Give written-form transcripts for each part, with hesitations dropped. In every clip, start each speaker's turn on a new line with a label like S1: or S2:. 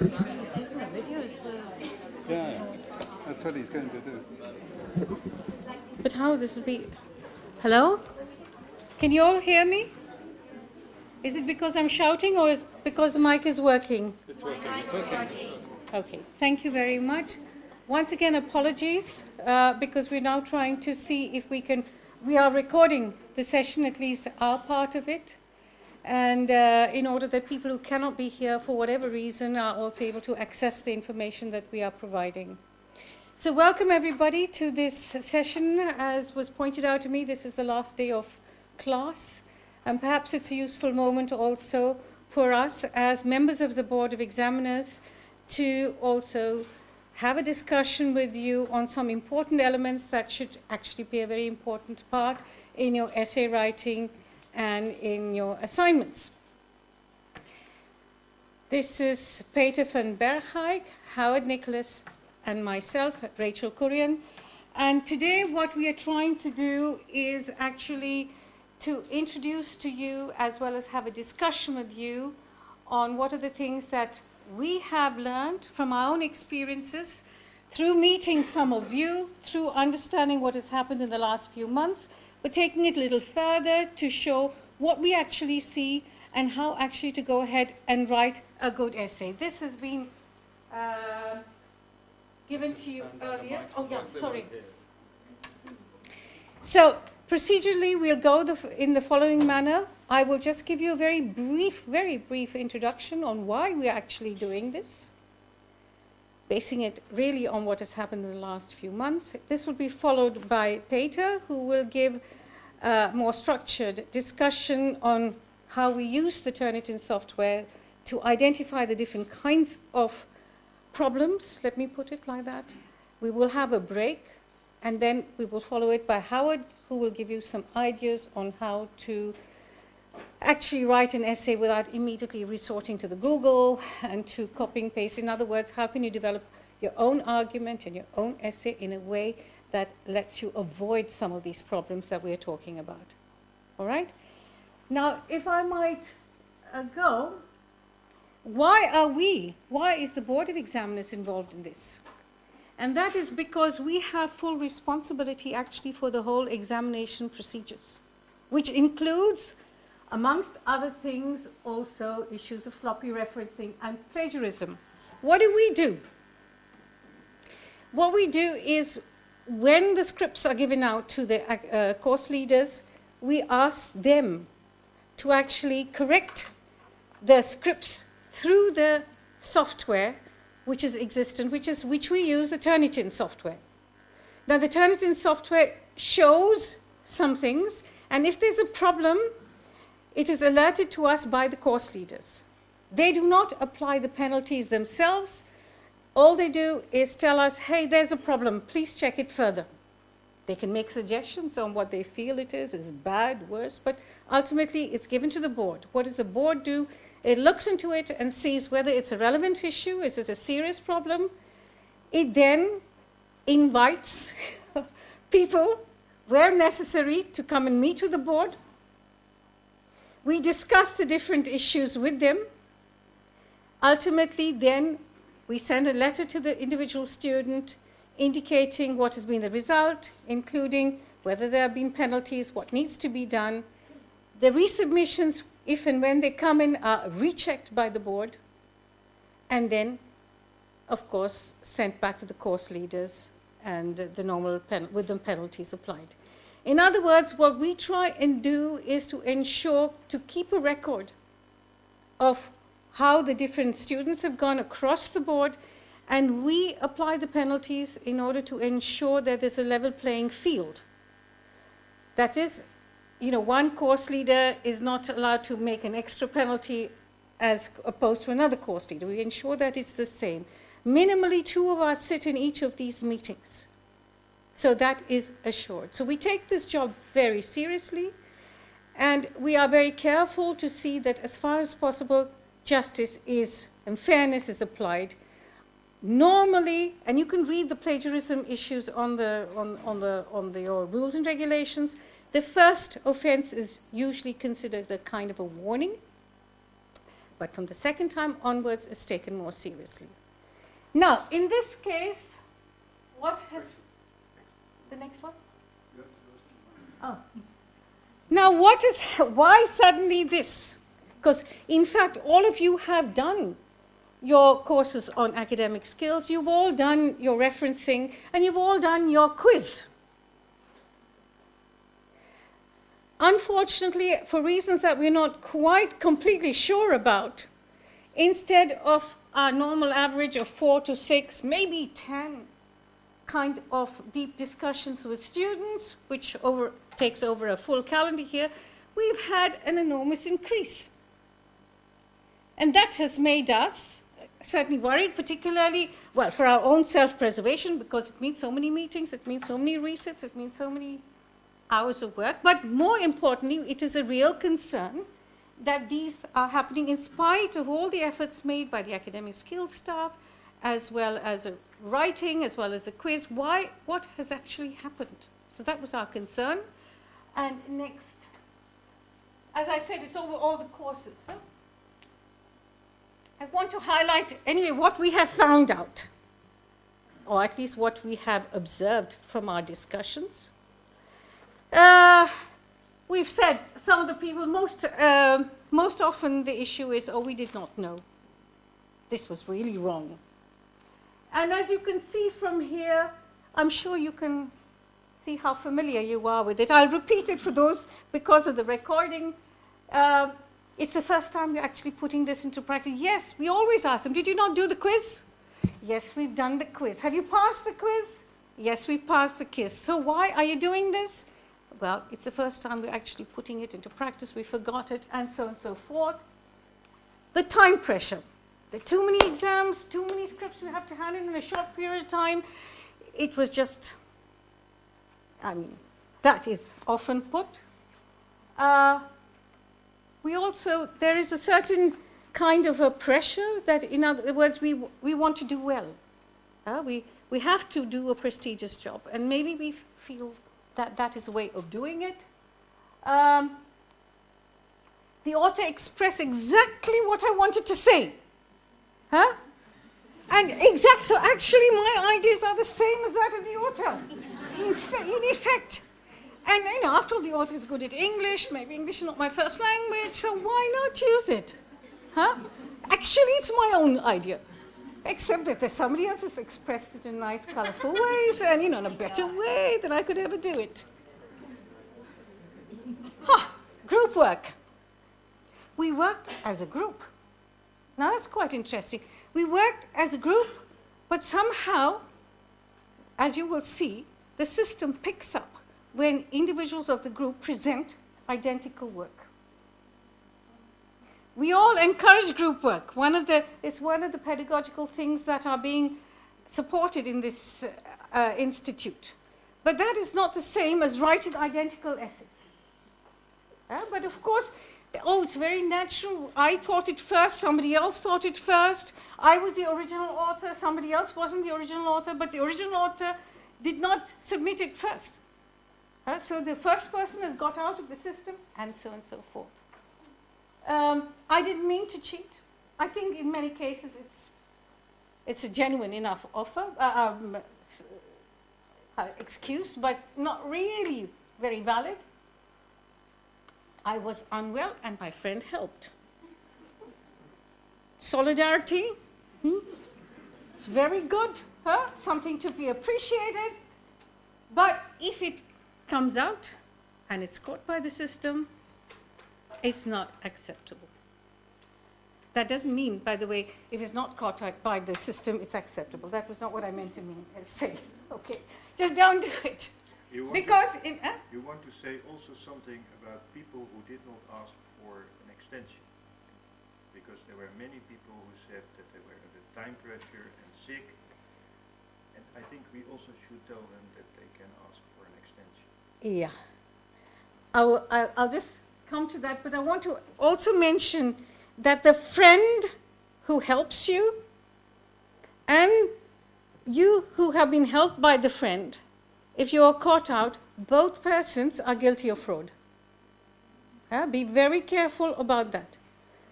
S1: He's taking a video as well.
S2: Yeah, that's what he's going to do.
S1: But how this will be? Hello? Can you all hear me? Is it because I'm shouting or is it because the mic is working?
S2: It's working. It's okay.
S1: Okay, thank you very much. Once again, apologies because we're now trying to see if we are recording the session, at least our part of it. And in order that people who cannot be here for whatever reason are also able to access the information that we are providing. So welcome everybody to this session. As was pointed out to me, this is the last day of class. And perhaps it's a useful moment also for us as members of the Board of Examiners to also have a discussion with you on some important elements that should actually be a very important part in your essay writing and in your assignments. This is Peter van Bergijk, Howard Nicholas, and myself, Rachel Kurian. And today what we are trying to do is actually to introduce to you as well as have a discussion with you on what are the things that we have learned from our own experiences through meeting some of you, through understanding what has happened in the last few months, but taking it a little further to show what we actually see and how actually to go ahead and write a good essay. This has been given to you earlier. Oh, yeah, sorry. So procedurally, we'll go in the following manner. I will just give you a very brief introduction on why we're actually doing this, basing it really on what has happened in the last few months. This will be followed by Peter, who will give a more structured discussion on how we use the Turnitin software to identify the different kinds of problems, let me put it like that. We will have a break, and then we will follow it by Howard, who will give you some ideas on how to actually write an essay without immediately resorting to the Google and to copying paste. In other words, how can you develop your own argument and your own essay in a way that lets you avoid some of these problems that we're talking about. All right? Now, if I might go, why is the Board of Examiners involved in this? And that is because we have full responsibility actually for the whole examination procedures, which includes, amongst other things, also issues of sloppy referencing and plagiarism. What do? What we do is when the scripts are given out to the course leaders, we ask them to actually correct the scripts through the software which is existent, which we use, the Turnitin software. Now, the Turnitin software shows some things, and if there's a problem, it is alerted to us by the course leaders. They do not apply the penalties themselves. All they do is tell us, hey, there's a problem, please check it further. They can make suggestions on what they feel it is bad, worse, but ultimately it's given to the board. What does the board do? It looks into it and sees whether it's a relevant issue, is it a serious problem. It then invites people, where necessary, to come and meet with the board. We discuss the different issues with them. Ultimately, then, we send a letter to the individual student indicating what has been the result, including whether there have been penalties, what needs to be done. The resubmissions, if and when they come in, are rechecked by the board, and then, of course, sent back to the course leaders and the normal with the penalties applied. In other words, what we try and do is to ensure to keep a record of how the different students have gone across the board, and we apply the penalties in order to ensure that there's a level playing field. That is, one course leader is not allowed to make an extra penalty as opposed to another course leader. We ensure that it's the same. Minimally 2 of us sit in each of these meetings. So that is assured. So we take this job very seriously, and we are very careful to see that as far as possible, justice is and fairness is applied. Normally, and you can read the plagiarism issues on your rules and regulations, the first offense is usually considered a kind of a warning. But from the second time onwards, it's taken more seriously. Now, in this case, what has the next one? Oh. Now, why suddenly this? Because, in fact, all of you have done your courses on academic skills, you've all done your referencing, and you've all done your quiz. Unfortunately, for reasons that we're not quite completely sure about, instead of our normal average of 4 to 6, maybe 10 kind of deep discussions with students, which takes over a full calendar year, we've had an enormous increase. And that has made us certainly worried, particularly, well, for our own self-preservation, because it means so many meetings, it means so many resets, it means so many hours of work. But more importantly, it is a real concern that these are happening in spite of all the efforts made by the academic skills staff, as well as writing, as well as the quiz. What has actually happened? So that was our concern. And next, as I said, it's over all the courses. So I want to highlight, anyway, what we have found out, or at least what we have observed from our discussions. We've said, some of the people, most often the issue is, oh, we did not know. This was really wrong. And as you can see from here, I'm sure you can see how familiar you are with it. I'll repeat it for those, because of the recording. It's the first time we're actually putting this into practice. Yes, we always ask them, did you not do the quiz? Yes, we've done the quiz. Have you passed the quiz? Yes, we've passed the quiz. So why are you doing this? Well, it's the first time we're actually putting it into practice. We forgot it, and so on and so forth. The time pressure. There are too many exams, too many scripts we have to hand in a short period of time. It was just, I mean, that is often put. There is a certain kind of a pressure that, in other words, we want to do well. We have to do a prestigious job, and maybe we feel that is a way of doing it. The author expressed exactly what I wanted to say. Huh? And so actually my ideas are the same as that of the author, in effect. And after all, the author is good at English, maybe English is not my first language, so why not use it? Huh? Actually, it's my own idea, except that there's somebody else has expressed it in nice, colorful ways, and in a better way than I could ever do it. Group work. We worked as a group. Now that's quite interesting. We worked as a group, but somehow, as you will see, the system picks up when individuals of the group present identical work. We all encourage group work. It's one of the pedagogical things that are being supported in this institute. But that is not the same as writing identical essays. But of course, it's very natural. I thought it first, somebody else thought it first. I was the original author, somebody else wasn't the original author, but the original author did not submit it first. So the first person has got out of the system, and so on and so forth. I didn't mean to cheat. I think in many cases it's a genuine enough excuse, but not really very valid. I was unwell, and my friend helped. Solidarity, it's very good, something to be appreciated. But if it comes out and it's caught by the system, it's not acceptable. That doesn't mean, by the way, if it's not caught by the system, it's acceptable. That was not what I meant to say. Okay, just don't do it.
S3: You want to say also something about people who did not ask for an extension, because there were many people who said that they were under time pressure and sick, and I think we also should tell them that they can ask for an extension.
S1: Yeah, I'll just come to that, but I want to also mention that the friend who helps you and you who have been helped by the friend, if you are caught out, both persons are guilty of fraud. Be very careful about that.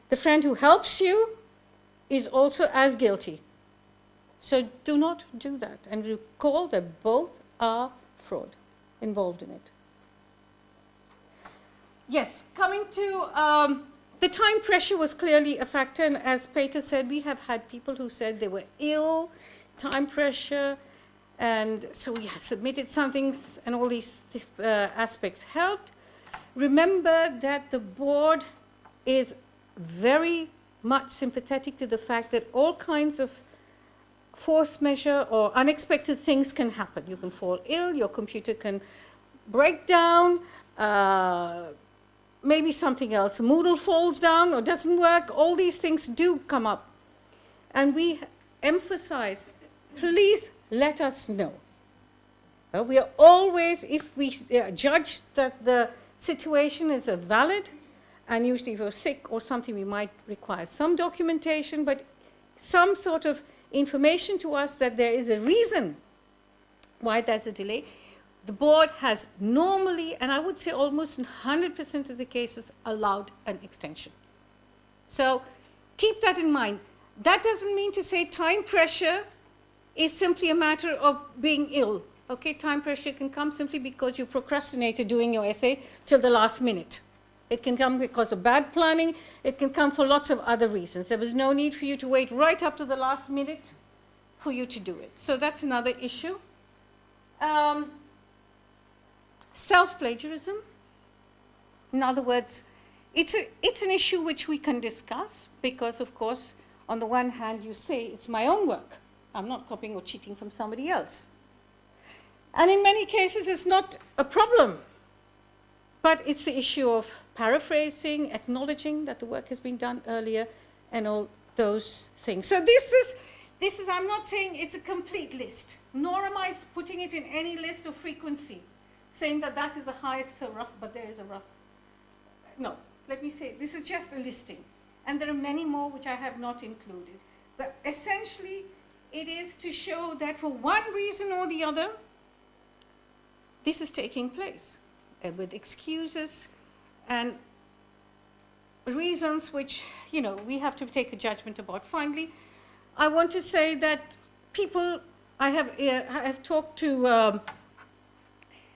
S1: the friend who helps you is also as guilty. So do not do that. And recall that both are fraud involved in it. Yes, coming to the time pressure was clearly a factor. And as Peter said, we have had people who said they were ill, time pressure, and so we submitted some things, and all these aspects helped. Remember that the board is very much sympathetic to the fact that all kinds of force measure or unexpected things can happen. You can fall ill, your computer can break down, maybe something else. Moodle falls down or doesn't work. All these things do come up. And we emphasize, please let us know. We are always, if we judge that the situation is valid, and usually if you're sick or something, we might require some documentation, but some sort of information to us that there is a reason why there's a delay. The board has normally, and I would say almost in 100% of the cases, allowed an extension. So keep that in mind. That doesn't mean to say time pressure is simply a matter of being ill. Okay, time pressure can come simply because you procrastinated doing your essay till the last minute. It can come because of bad planning. It can come for lots of other reasons. There was no need for you to wait right up to the last minute for you to do it. So that's another issue. Self-plagiarism. In other words, it's an issue which we can discuss because, of course, on the one hand, you say, it's my own work. I'm not copying or cheating from somebody else. And in many cases, it's not a problem. But it's the issue of paraphrasing, acknowledging that the work has been done earlier, and all those things. So this is, I'm not saying it's a complete list, nor am I putting it in any list of frequency, saying that that is the highest, so rough, but there is a rough. No, let me say, this is just a listing. And there are many more which I have not included. But essentially, it is to show that for one reason or the other, this is taking place with excuses and reasons which, you know, we have to take a judgment about. Finally, I want to say that people, I have talked to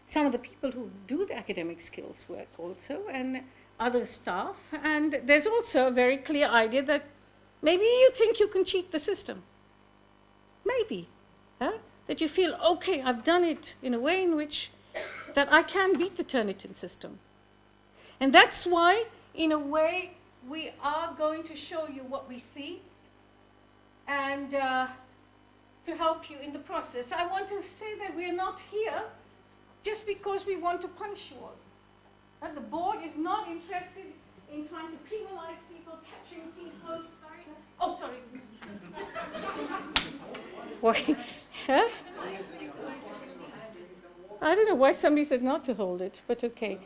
S1: some of the people who do the academic skills work also, and other staff, and there's also a very clear idea that maybe you think you can cheat the system. Maybe. That you feel, okay, I've done it in a way in which that I can beat the Turnitin system. And that's why, in a way, we are going to show you what we see and to help you in the process. I want to say that we're not here just because we want to punish you all. And the board is not interested in trying to penalize people, catching people. Sorry. Oh, sorry. Why? Huh? I don't know why somebody said not to hold it, but okay.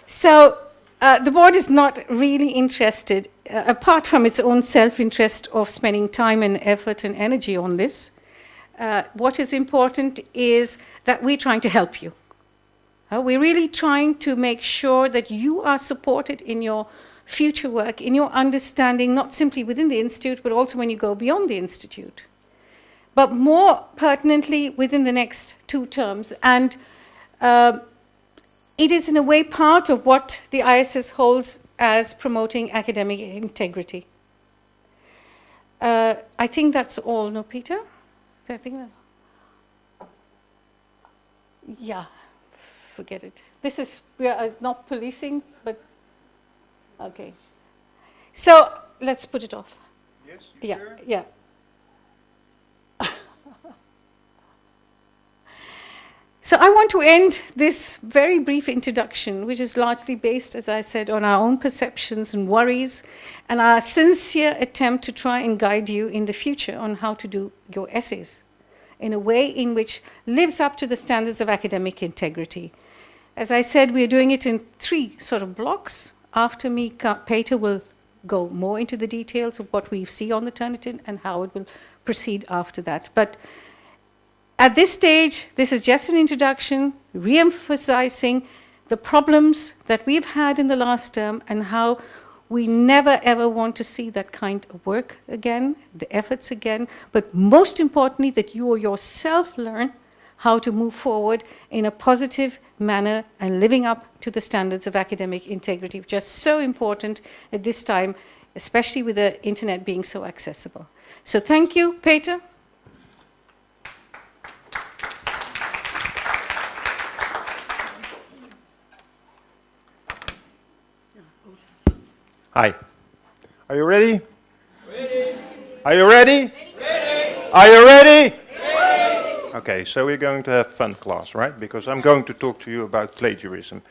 S1: So the board is not really interested, apart from its own self-interest of spending time and effort and energy on this. What is important is that we're trying to help you. We're really trying to make sure that you are supported in your future work, in your understanding, not simply within the institute, but also when you go beyond the institute. But more pertinently, within the next 2 terms. And it is in a way part of what the ISS holds as promoting academic integrity. I think that's all, no, Peter? I think that, yeah, forget it. This is, we are not policing, but okay. So let's put it off.
S3: Yes,
S1: Yeah,
S3: sure?
S1: yeah. So I want to end this very brief introduction, which is largely based, as I said, on our own perceptions and worries, and our sincere attempt to try and guide you in the future on how to do your essays in a way in which lives up to the standards of academic integrity. As I said, we're doing it in 3 sort of blocks. After me, Peter will go more into the details of what we see on the Turnitin and how it will proceed after that. But At this stage, this is just an introduction, re-emphasizing the problems that we've had in the last term and how we never ever want to see that kind of work again, the efforts again, but most importantly that you yourself learn how to move forward in a positive manner and living up to the standards of academic integrity, which are so important at this time, especially with the internet being so accessible. So thank you, Peter.
S3: Hi. Are you ready? Ready. Are you ready? Ready. Are you ready? Ready. Okay, so we're going to have fun class, right? Because I'm going to talk to you about plagiarism.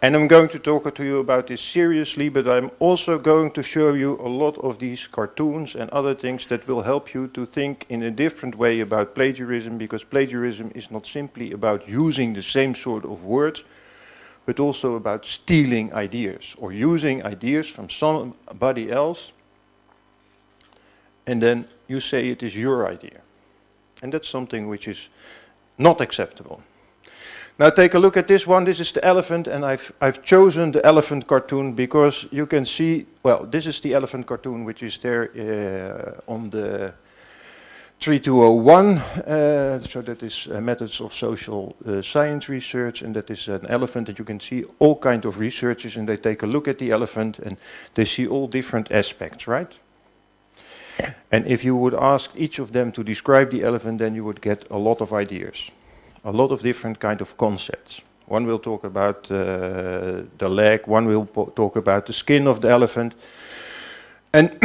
S3: And I'm going to talk to you about this seriously, but I'm also going to show you a lot of these cartoons and other things that will help you to think in a different way about plagiarism, because plagiarism is not simply about using the same sort of words, but also about stealing ideas or using ideas from somebody else, and then you say it is your idea. And that's something which is not acceptable. Now take a look at this one. This is the elephant, and I've chosen the elephant cartoon because you can see, well, this is the elephant cartoon which is there on the 3201, so that is methods of social science research, and that is an elephant, and you can see all kind of researchers, and they take a look at the elephant and they see all different aspects, right? And if you would ask each of them to describe the elephant, then you would get a lot of ideas, a lot of different kind of concepts. One will talk about the leg, one will talk about the skin of the elephant, and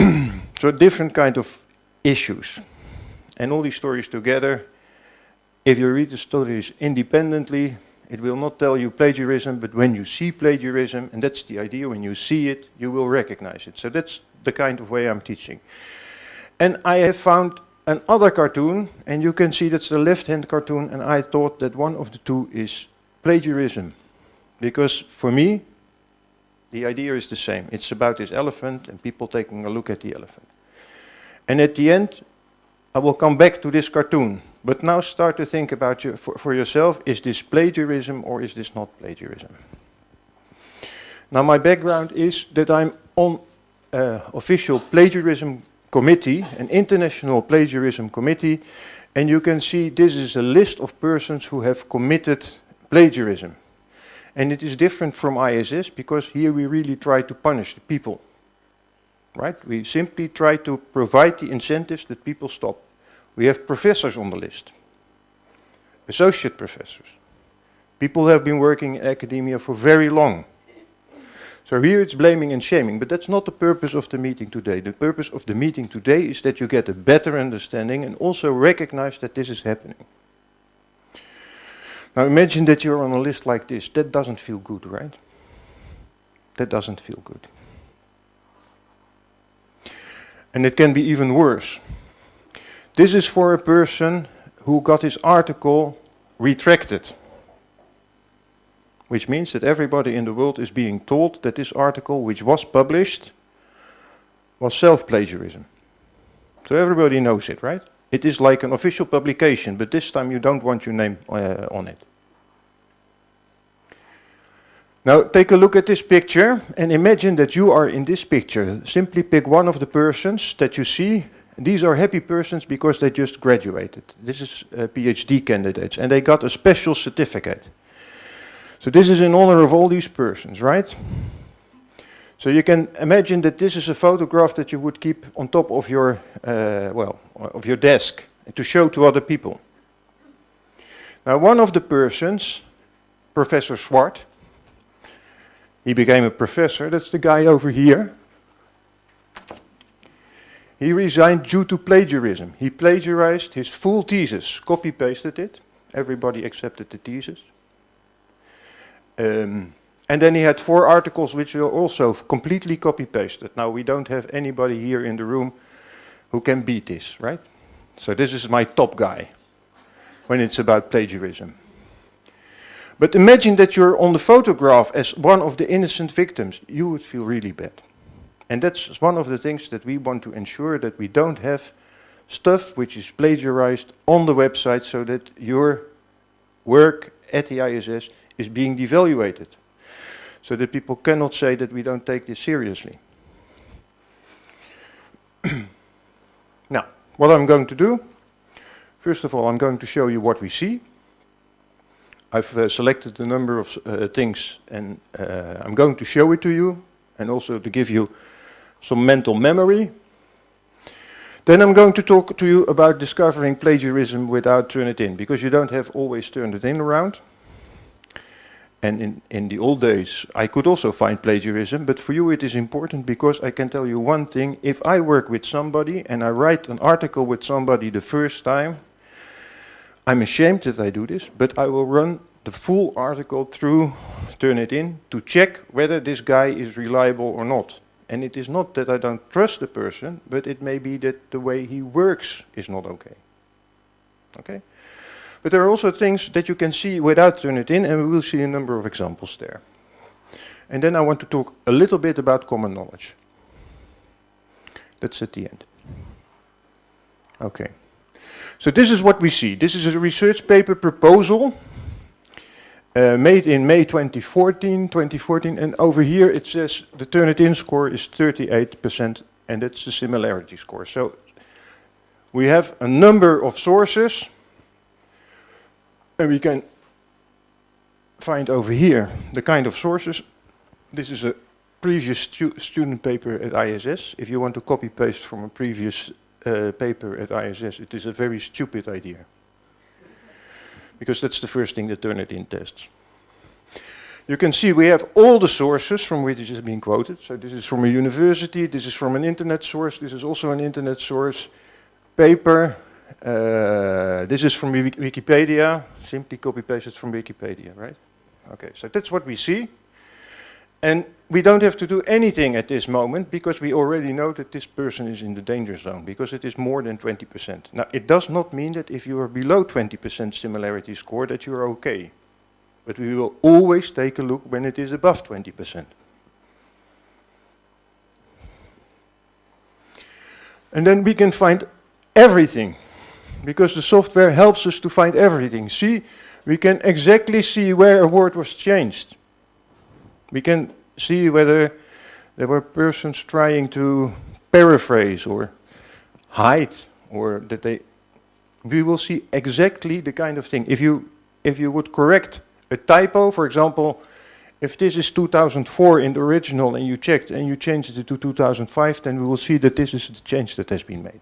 S3: so different kind of issues. And all these stories together, if you read the stories independently, it will not tell you plagiarism, but when you see plagiarism, and that's the idea, when you see it, you will recognize it. So that's the kind of way I'm teaching. And I have found another cartoon, and you can see that's the left-hand cartoon, and I thought that one of the two is plagiarism. Because for me, the idea is the same. It's about this elephant and people taking a look at the elephant. And at the end, I will come back to this cartoon, but now start to think about for yourself, is this plagiarism or is this not plagiarism? Now my background is that I'm on official plagiarism committee, an international plagiarism committee, and you can see this is a list of persons who have committed plagiarism. And it is different from ISS because here we really try to punish the people. Right? We simply try to provide the incentives that people stop. We have professors on the list, associate professors. People have been working in academia for very long. So here it's blaming and shaming, but that's not the purpose of the meeting today. The purpose of the meeting today is that you get a better understanding and also recognize that this is happening. Now imagine that you're on a list like this. That doesn't feel good, right? That doesn't feel good. And it can be even worse. This is for a person who got his article retracted, which means that everybody in the world is being told that this article, which was published, was self-plagiarism. So everybody knows it, right? It is like an official publication, but this time you don't want your name on it. Now take a look at this picture and imagine that you are in this picture. Simply pick one of the persons that you see. These are happy persons because they just graduated. This is PhD candidates and they got a special certificate. So this is in honor of all these persons, right? So you can imagine that this is a photograph that you would keep on top of your, of your desk to show to other people. Now one of the persons, Professor Swart, he became a professor, that's the guy over here. He resigned due to plagiarism. He plagiarized his full thesis, copy-pasted it. Everybody accepted the thesis. And then he had 4 articles which were also completely copy-pasted. Now we don't have anybody here in the room who can beat this, right? So this is my top guy when it's about plagiarism. But imagine that you're on the photograph as one of the innocent victims. You would feel really bad. And that's one of the things that we want to ensure, that we don't have
S4: stuff which is plagiarized on the website so that your work at the ISS is being devaluated. So that people cannot say that we don't take this seriously. Now, what I'm going to do, first of all, I'm going to show you what we see. I've selected a number of things and I'm going to show it to you and also to give you some mental memory. Then I'm going to talk to you about discovering plagiarism without Turnitin, because you don't have always Turnitin around. And in the old days, I could also find plagiarism, but for you it is important because I can tell you one thing. If I work with somebody and I write an article with somebody the first time, I'm ashamed that I do this, but I will run the full article through Turnitin to check whether this guy is reliable or not. And it is not that I don't trust the person, but it may be that the way he works is not okay. Okay? But there are also things that you can see without Turnitin, and we will see a number of examples there. And then I want to talk a little bit about common knowledge. That's at the end. Okay. So this is what we see. This is a research paper proposal made in May 2014, and over here it says the Turnitin score is 38%, and that's the similarity score. So we have a number of sources, and we can find over here the kind of sources. This is a previous student paper at ISS. If you want to copy-paste from a previous paper at ISS, it is a very stupid idea. Because that's the first thing that Turnitin tests. You can see we have all the sources from which it has been quoted. So this is from a university, this is from an internet source, this is also an internet source. Paper, this is from Wikipedia, simply copy-pasted from Wikipedia, right? Okay, so that's what we see. And we don't have to do anything at this moment because we already know that this person is in the danger zone because it is more than 20%. Now, it does not mean that if you are below 20% similarity score that you are okay. But we will always take a look when it is above 20%. And then we can find everything because the software helps us to find everything. See, we can exactly see where a word was changed. We can see whether there were persons trying to paraphrase or hide, or that they... We will see exactly the kind of thing. If you would correct a typo, for example, if this is 2004 in the original and you checked and you changed it to 2005, then we will see that this is the change that has been made.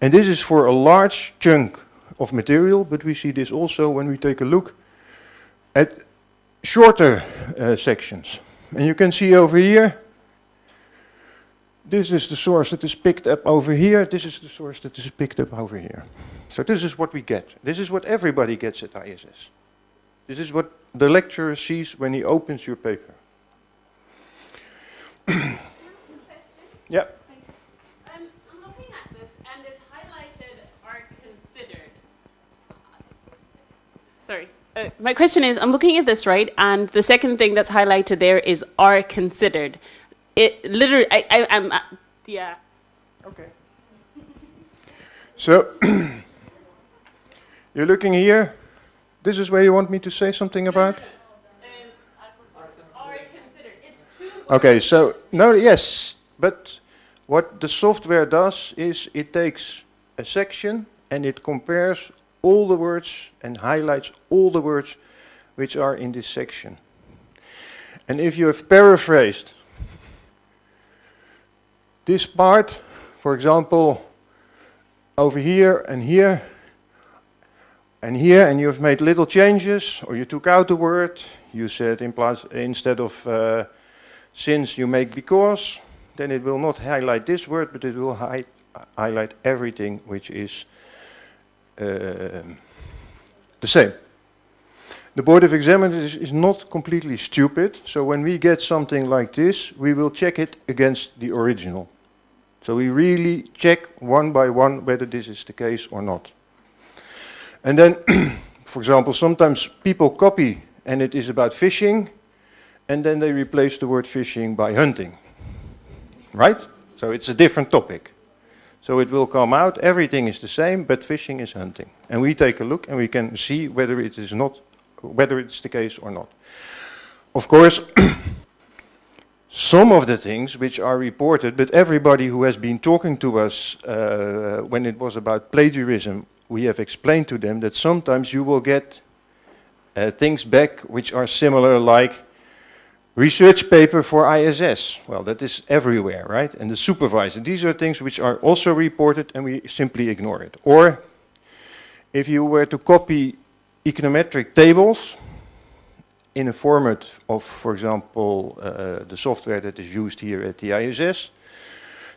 S4: And this is for a large chunk of material, but we see this also when we take a look at shorter sections. And you can see over here, this is the source that is picked up over here, this is the source that is picked up over here. So this is what we get. This is what everybody gets at ISS. This is what the lecturer sees when he opens your paper. Yeah.
S5: I'm looking at this and it's highlighted are considered. Sorry. My question is, I'm looking at this, right, and the second thing that's highlighted there is are considered. It literally, I'm yeah.
S4: Okay. So, you're looking here. This is where you want me to say something about?
S5: Are considered. It's two.
S4: Okay, so, no, yes, but what the software does is it takes a section and it compares all the words and highlights all the words which are in this section. And if you have paraphrased this part, for example, over here and here, and here, and you have made little changes, or you took out a word, you said instead of since you make because, then it will not highlight this word, but it will highlight everything which is the same. The Board of Examiners is not completely stupid, so when we get something like this, we will check it against the original. So we really check one by one whether this is the case or not. And then, for example, sometimes people copy and it is about fishing, and then they replace the word fishing by hunting. Right? So it's a different topic. So it will come out, everything is the same, but fishing is hunting. And we take a look and we can see whether it is not, whether it's the case or not. Of course, some of the things which are reported, but everybody who has been talking to us when it was about plagiarism, we have explained to them that sometimes you will get things back which are similar, like research paper for ISS. Well, that is everywhere, right? And the supervisor. These are things which are also reported and we simply ignore it. Or if you were to copy econometric tables in a format of, for example, the software that is used here at the ISS,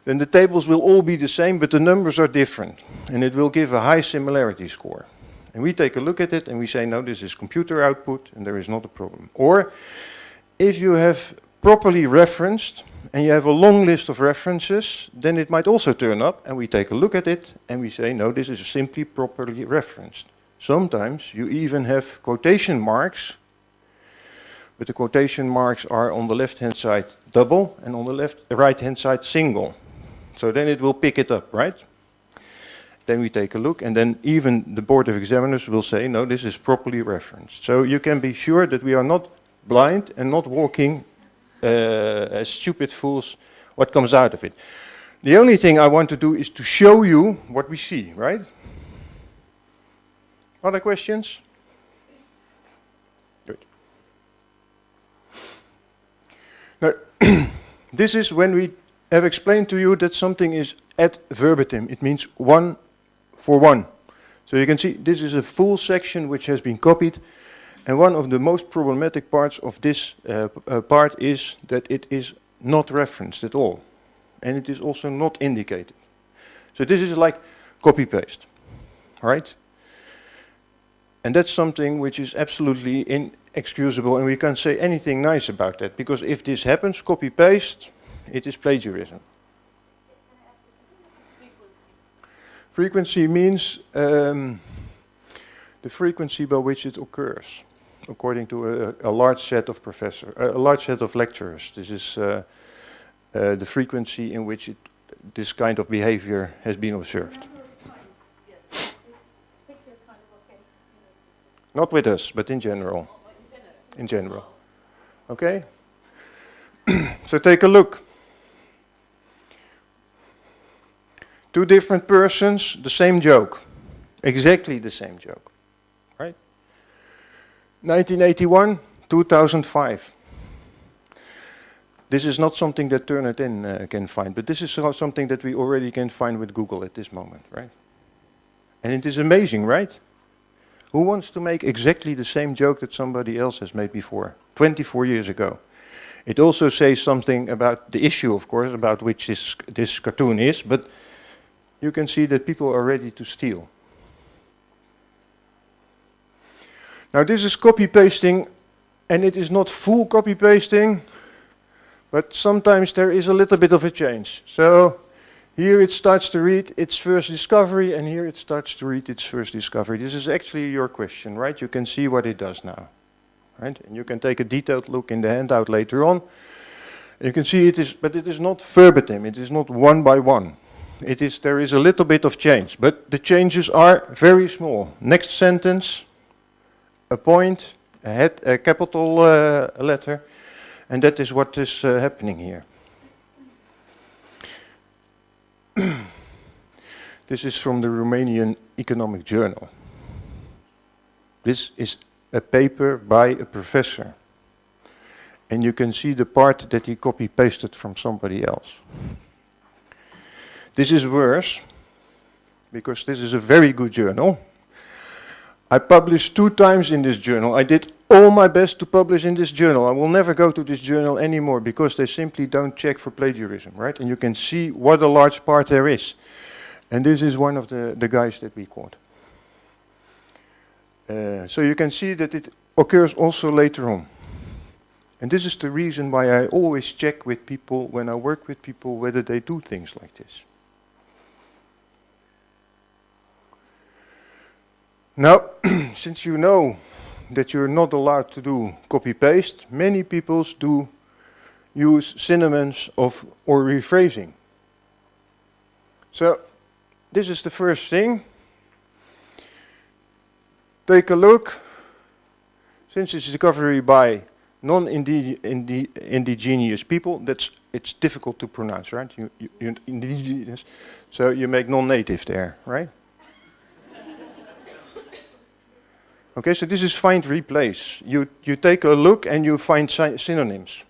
S4: then the tables will all be the same, but the numbers are different. And it will give a high similarity score. And we take a look at it and we say, no, this is computer output and there is not a problem. Or if you have properly referenced and you have a long list of references, then it might also turn up and we take a look at it and we say, no, this is simply properly referenced. Sometimes you even have quotation marks, but the quotation marks are on the left-hand side double and on the right-hand side single. So then it will pick it up, right? Then we take a look and then even the Board of Examiners will say, no, this is properly referenced. So you can be sure that we are not blind and not walking as stupid fools what comes out of it. The only thing I want to do is to show you what we see, right? Other questions? Good. Now, this is when we have explained to you that something is ad verbatim. It means one for one. So you can see this is a full section which has been copied. And one of the most problematic parts of this part is that it is not referenced at all. And it is also not indicated. So this is like copy-paste, right? And that's something which is absolutely inexcusable, and we can't say anything nice about that, because if this happens, copy-paste, it is plagiarism. Frequency means the frequency by which it occurs, according to a large set of lecturers. This is the frequency in which this kind of behavior has been observed. Not with us, but in general. In general. Okay? So take a look. Two different persons, the same joke. Exactly the same joke. Right? 1981, 2005. This is not something that Turnitin can find, but this is something that we already can find with Google at this moment, right? And it is amazing, right? Who wants to make exactly the same joke that somebody else has made before, 24 years ago? It also says something about the issue, of course, about which this cartoon is, but you can see that people are ready to steal. Now this is copy-pasting, and it is not full copy-pasting, but sometimes there is a little bit of a change. So here it starts to read its first discovery, and here it starts to read its first discovery. This is actually your question, right? You can see what it does now, right? And you can take a detailed look in the handout later on. You can see it is, but it is not verbatim. It is not one by one. It is, there is a little bit of change, but the changes are very small. Next sentence, a point, a capital letter, and that is what is happening here. This is from the Romanian Economic Journal. This is a paper by a professor. And you can see the part that he copy-pasted from somebody else. This is worse, because this is a very good journal. I published 2 times in this journal. I did all my best to publish in this journal. I will never go to this journal anymore, because they simply don't check for plagiarism, right? And you can see what a large part there is. And this is one of the guys that we caught. So you can see that it occurs also later on. And this is the reason why I always check with people, when I work with people, whether they do things like this. Now, since you know that you're not allowed to do copy-paste, many people do use synonyms or rephrasing. So this is the first thing. Take a look. Since it's discovery by non-indigenous people, it's difficult to pronounce, right? You indigenous, so you make non-native there, right? Okay, so this is find replace. You take a look and you find synonyms.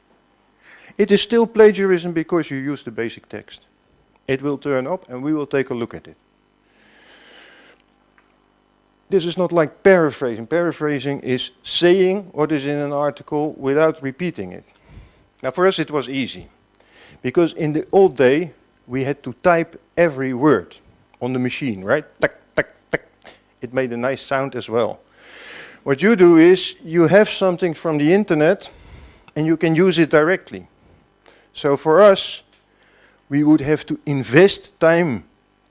S4: It is still plagiarism because you use the basic text. It will turn up and we will take a look at it. This is not like paraphrasing. Paraphrasing is saying what is in an article without repeating it. Now for us it was easy, because in the old day we had to type every word on the machine, right? Tack, tack, tack. It made a nice sound as well. What you do is you have something from the internet and you can use it directly. So for us, we would have to invest time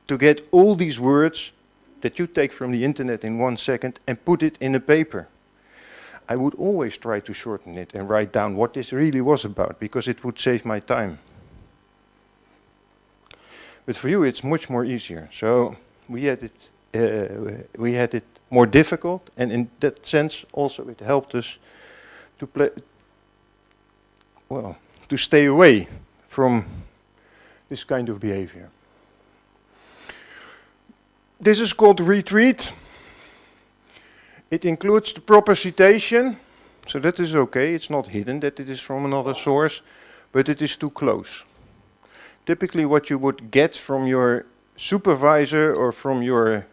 S4: to get all these words that you take from the internet in 1 second and put it in a paper. I would always try to shorten it and write down what this really was about, because it would save my time. But for you, it's much more easier. So we had it more difficult, and in that sense, also it helped us to to stay away from this kind of behavior. This is called retweet. It includes the proper citation, so that is okay. It's not hidden that it is from another source, but it is too close. Typically what you would get from your supervisor or from your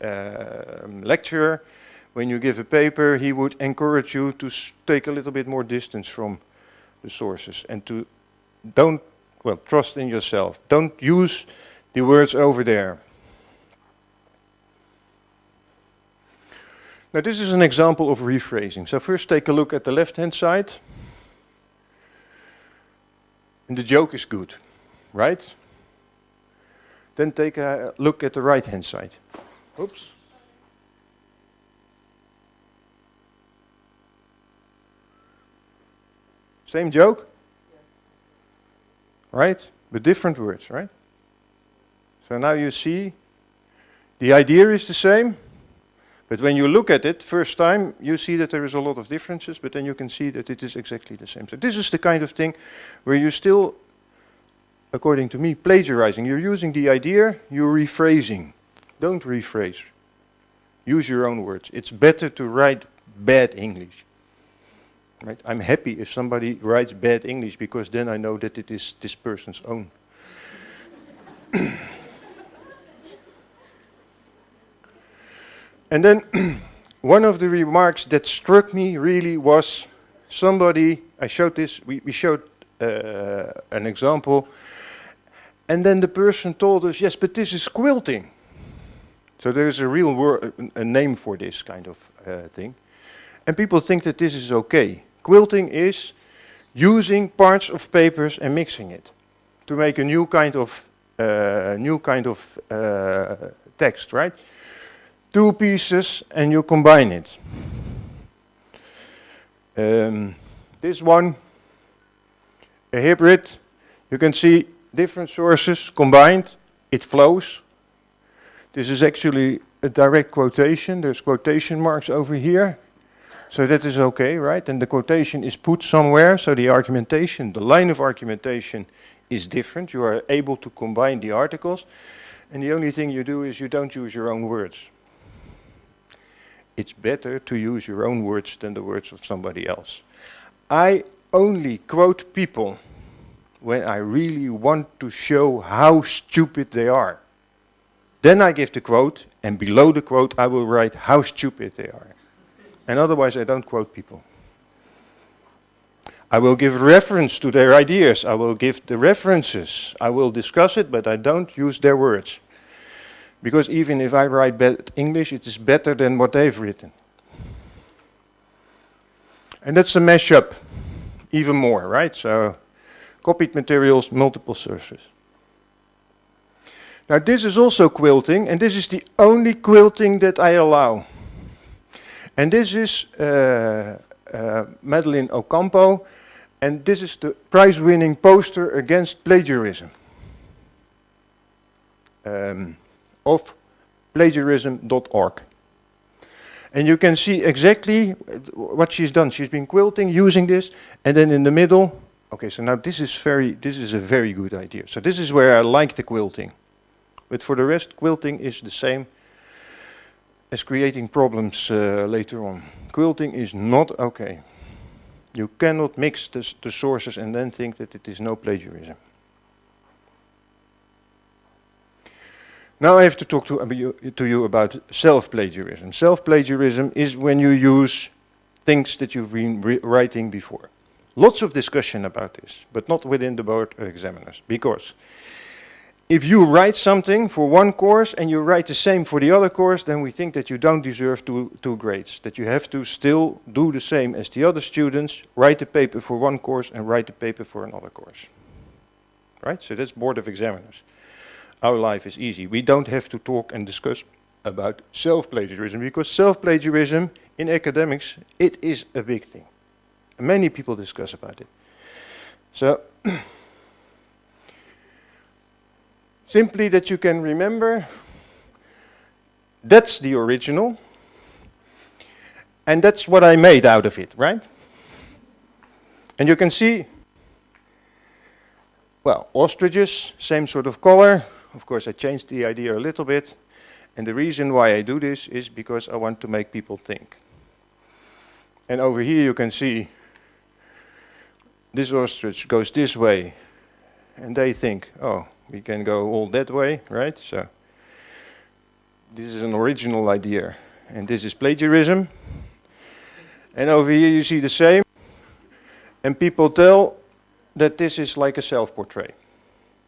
S4: lecturer, when you give a paper, he would encourage you to take a little bit more distance from the sources and to trust in yourself. Don't use the words over there. Now this is an example of rephrasing. So first take a look at the left-hand side. And the joke is good, right? Then take a look at the right-hand side. Oops. Same joke? Right? But different words, right? So now you see the idea is the same, but when you look at it first time, you see that there is a lot of differences, but then you can see that it is exactly the same. So this is the kind of thing where you still, according to me, plagiarizing. You're using the idea, you're rephrasing. Don't rephrase. Use your own words. It's better to write bad English. Right? I'm happy if somebody writes bad English, because then I know that it is this person's own. And then one of the remarks that struck me really was somebody, I showed this, we showed an example, and then the person told us, yes, but this is quilting. So there is a real word, a name for this kind of thing. And people think that this is okay. Quilting is using parts of papers and mixing it to make a new kind of text, right? Two pieces and you combine it. This one, a hybrid, you can see different sources combined, it flows. This is actually a direct quotation, there's quotation marks over here. So that is okay, right? And the quotation is put somewhere, so the argumentation, the line of argumentation is different. You are able to combine the articles, and the only thing you do is you don't use your own words. It's better to use your own words than the words of somebody else. I only quote people when I really want to show how stupid they are. Then I give the quote, and below the quote I will write how stupid they are. And otherwise I don't quote people. I will give reference to their ideas. I will give the references. I will discuss it, but I don't use their words. Because even if I write bad English, it is better than what they've written. And that's a mashup, even more, right? So, copied materials, multiple sources. Now this is also quilting, and this is the only quilting that I allow. And this is Madeline Ocampo, and this is the prize-winning poster against plagiarism. of plagiarism.org. And you can see exactly what she's done. She's been quilting using this, and then in the middle, okay, so now this is a very good idea. So this is where I like the quilting. But for the rest, quilting is the same as creating problems later on. Quilting is not okay. You cannot mix the sources and then think that it is no plagiarism. Now I have to talk to you about self-plagiarism. Self-plagiarism is when you use things that you've been writing before. Lots of discussion about this, but not within the board of examiners. Because if you write something for one course and you write the same for the other course, then we think that you don't deserve two grades. That you have to still do the same as the other students, write a paper for one course and write a paper for another course. Right? So that's board of examiners. Our life is easy. We don't have to talk and discuss about self-plagiarism, because self-plagiarism in academics, it is a big thing. Many people discuss about it. So, simply that you can remember, that's the original, and that's what I made out of it, right? And you can see, well, ostriches, same sort of color. Of course, I changed the idea a little bit. And the reason why I do this is because I want to make people think. And over here you can see this ostrich goes this way. And they think, oh, we can go all that way, right? So this is an original idea. And this is plagiarism. And over here you see the same. And people tell that this is like a self-portrait,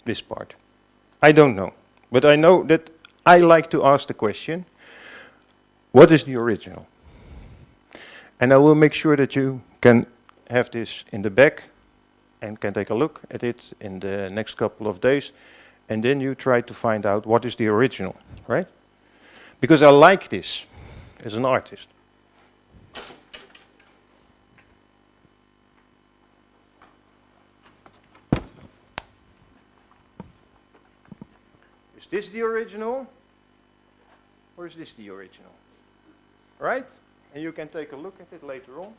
S4: this part. I don't know, but I know that I like to ask the question, what is the original? And I will make sure that you can have this in the back and can take a look at it in the next couple of days, and then you try to find out what is the original, right? Because I like this as an artist. Is this the original, or is this the original? Right? And you can take a look at it later on.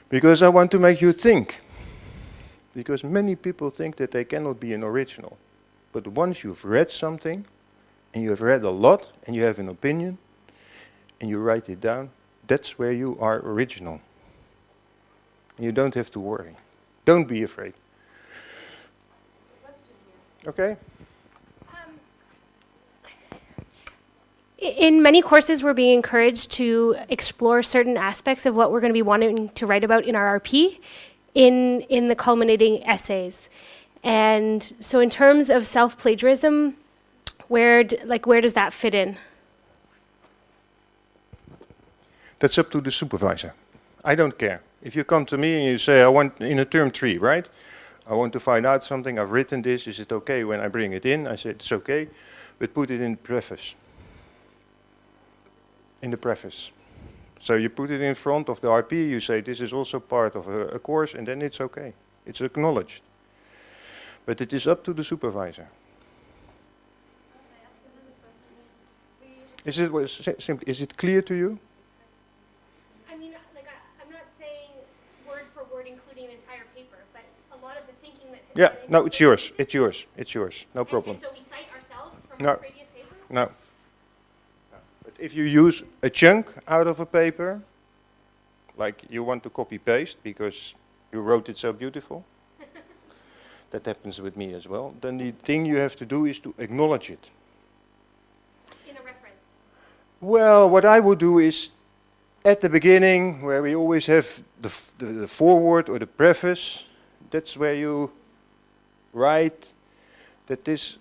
S4: Because I want to make you think. Because many people think that they cannot be an original. But once you've read something, and you have read a lot, and you have an opinion, and you write it down, that's where you are original. And you don't have to worry. Don't be afraid. Okay?
S6: In many courses, we're being encouraged to explore certain aspects of what we're going to be wanting to write about in our RP in the culminating essays. And so in terms of self-plagiarism, where does that fit in?
S4: That's up to the supervisor. I don't care. If you come to me and you say, I want, in a term 3, right? I want to find out something, I've written this, is it okay when I bring it in? I said, it's okay, but put it in the preface. In the preface. So you put it in front of the RP, you say this is also part of a course, and then it's okay. It's acknowledged. But it is up to the supervisor. Is it clear to you?
S6: I mean, I'm not saying word for word including an entire paper, but a lot of the thinking that...
S4: Yeah, no, it's yours. It's yours. It's yours. No problem.
S6: And so we cite ourselves from
S4: No.
S6: the previous paper?
S4: No. But if you use a chunk out of a paper, like you want to copy-paste because you wrote it so beautiful, that happens with me as well, then the thing you have to do is to acknowledge it.
S6: In a reference?
S4: Well, what I would do is, at the beginning, where we always have the foreword or the preface, that's where you write that this,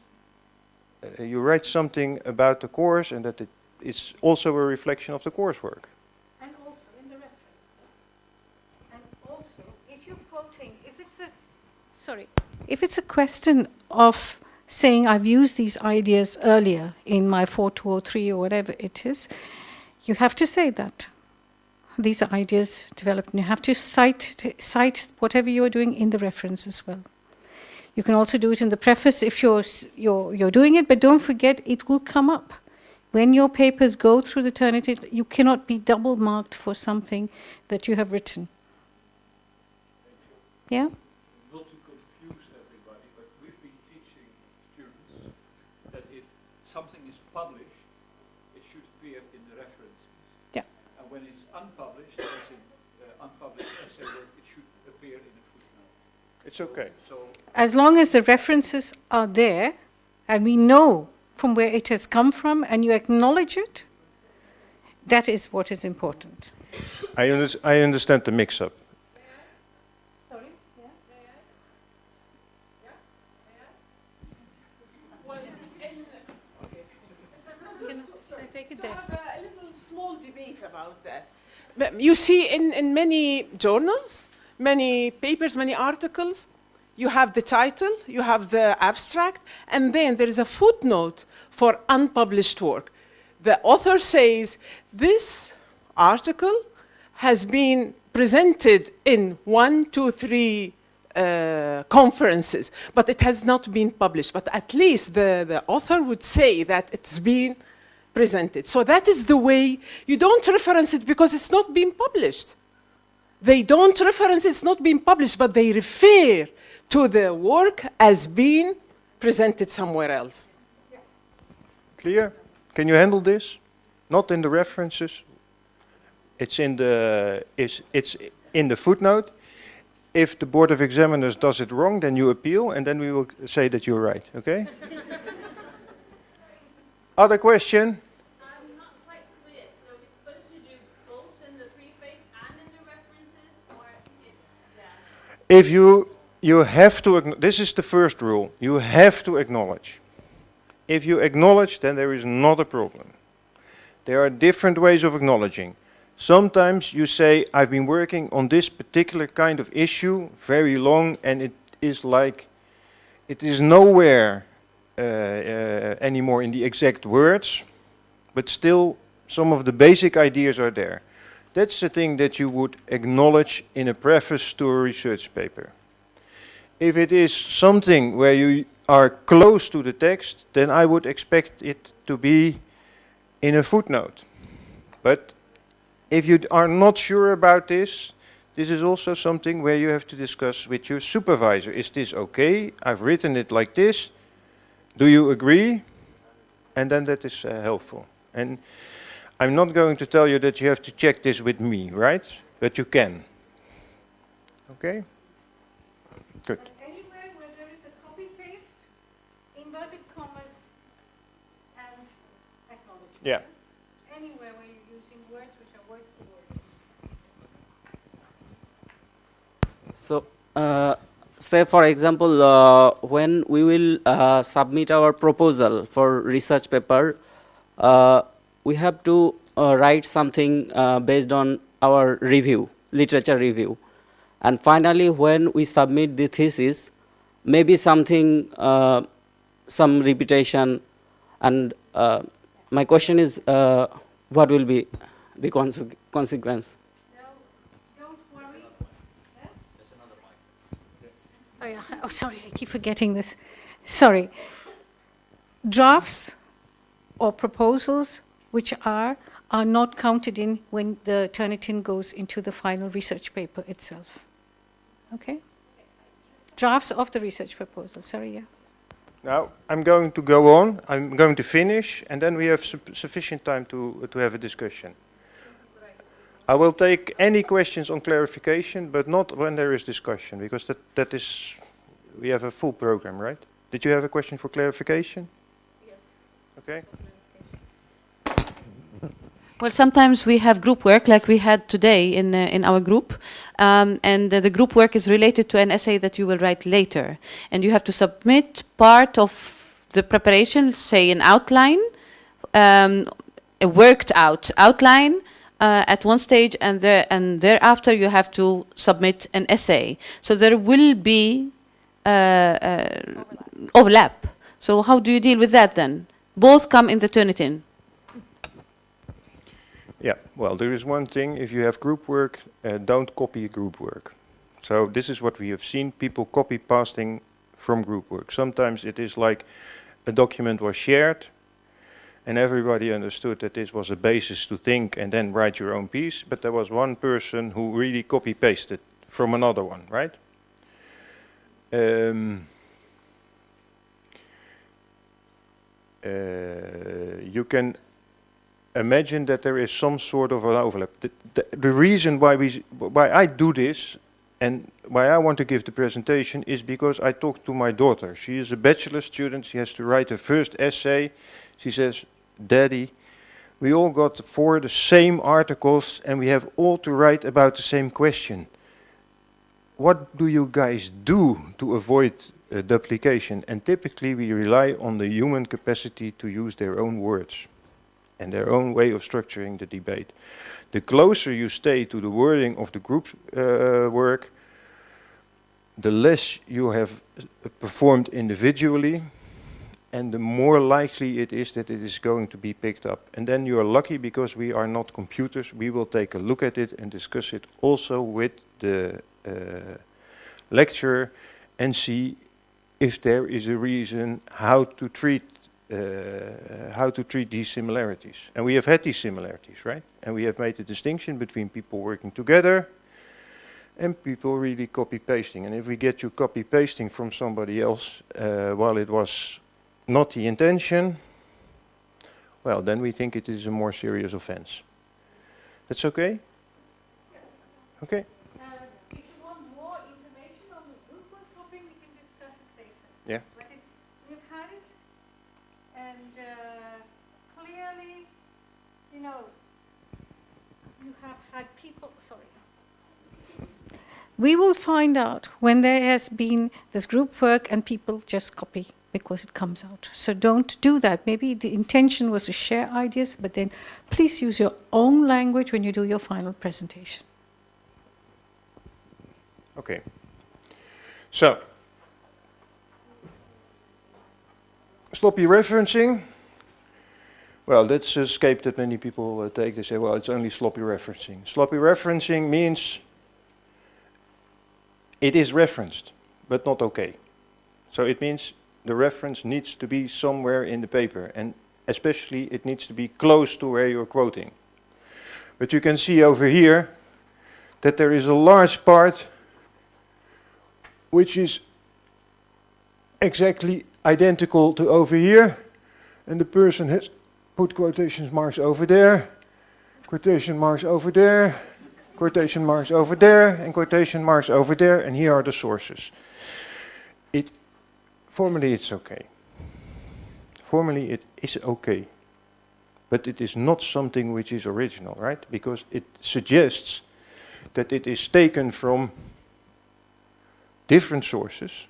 S4: you write something about the course and that it is also a reflection of the coursework.
S1: And also in the reference. And also, if you're quoting, if it's a question of saying I've used these ideas earlier in my 4203 or whatever it is, you have to say that. These are ideas developed, and you have to cite whatever you're doing in the reference as well. You can also do it in the preface if you're doing it, but don't forget it will come up. When your papers go through the Turnitin, you cannot be double marked for something that you have written. Yeah?
S2: Not to confuse everybody, but we've been teaching students that if something is published, it should appear in the references.
S1: Yeah.
S2: And when it's unpublished, as in unpublished essay work, it should appear in a footnote.
S4: It's okay.
S2: So
S1: As long as the references are there, and we know from where it has come from, and you acknowledge it, that is what is important.
S4: I understand the mix-up.
S1: Sorry? Yeah? Can I take it there?
S7: have a little small debate about that. But you see in many journals, many papers, many articles, you have the title, you have the abstract, and then there is a footnote for unpublished work. The author says, this article has been presented in 1, 2, 3 conferences, but it has not been published. But at least the author would say that it's been presented. So that is the way. You don't reference it because it's not been published. They don't reference it's not been published, but they refer to the work as being presented somewhere else.
S4: Clear? Can you handle this? Not in the references. It's in the footnote. If the Board of Examiners does it wrong, then you appeal, and then we will say that you're right, okay? Other question?
S5: I'm not quite clear. So we're supposed to do both in the preface and in the references, or it's
S4: If you have to, this is the first rule, you have to acknowledge. If you acknowledge, then there is not a problem. There are different ways of acknowledging. Sometimes you say, I've been working on this particular kind of issue very long, and it is like, it is nowhere anymore in the exact words, but still some of the basic ideas are there. That's the thing that you would acknowledge in a preface to a research paper. If it is something where you are close to the text, then I would expect it to be in a footnote. But if you are not sure about this, this is also something where you have to discuss with your supervisor. Is this okay? I've written it like this. Do you agree? And then that is helpful. And I'm not going to tell you that you have to check this with me, right? But you can. Okay? Good.
S1: Anywhere where there is a copy-paste, inverted commas, and acknowledgement.
S4: Yeah.
S1: Anywhere where you're using words which are word for word.
S8: So, say for example, when we will submit our proposal for research paper, we have to write something based on our review, literature review. And finally, when we submit the thesis, maybe something, some repetition, and my question is, what will be the consequence?
S1: No, don't worry. Yeah? Oh, yeah. Oh, sorry, I keep forgetting this. Sorry. Drafts or proposals which are not counted in when the Turnitin goes into the final research paper itself. Okay? Drafts of the research proposal. Sorry, yeah.
S4: Now, I'm going to go on. I'm going to finish, and then we have sufficient time to have a discussion. I will take any questions on clarification, but not when there is discussion, because that is, we have a full program, right? Did you have a question for clarification? Yes. Okay.
S9: Well, sometimes we have group work, like we had today in our group, and the group work is related to an essay that you will write later, and you have to submit part of the preparation, say an outline, a worked out outline at one stage, and thereafter you have to submit an essay. So there will be overlap. So how do you deal with that then? Both come in the Turnitin.
S4: Yeah, well, there is one thing. If you have group work, don't copy group work. So this is what we have seen, people copy pasting from group work. Sometimes it is like a document was shared and everybody understood that this was a basis to think and then write your own piece, but there was one person who really copy-pasted from another one, right? You can imagine that there is some sort of an overlap. The reason why I do this and why I want to give the presentation is because I talked to my daughter. She is a bachelor student. She has to write her first essay. She says, "Daddy, we all got the same articles and we have all to write about the same question. What do you guys do to avoid duplication?" And typically we rely on the human capacity to use their own words and their own way of structuring the debate. The closer you stay to the wording of the group work, the less you have performed individually, and the more likely it is that it is going to be picked up. And then you are lucky because we are not computers. We will take a look at it and discuss it also with the lecturer and see if there is a reason how to treat these similarities. And we have had these similarities, right? And we have made the distinction between people working together and people really copy-pasting. And if we get you copy-pasting from somebody else while it was not the intention, well, then we think it is a more serious offense. That's okay? Okay.
S1: If you want more information on the group work topic, we can discuss it later.
S4: Yeah.
S1: But we've had it, and clearly, you know, you have had people, sorry. We will find out when there has been this group work and people just copy because it comes out. So don't do that. Maybe the intention was to share ideas, but then please use your own language when you do your final presentation.
S4: Okay. So, sloppy referencing. Well, that's a escape that many people take. They say, well, it's only sloppy referencing. Sloppy referencing means it is referenced, but not okay. So it means the reference needs to be somewhere in the paper, and especially it needs to be close to where you're quoting. But you can see over here that there is a large part which is exactly identical to over here, and the person has put quotation marks over there, quotation marks over there, quotation marks over there, and quotation marks over there, and here are the sources. Formally it's okay. Formally it is okay. But it is not something which is original, right? Because it suggests that it is taken from different sources,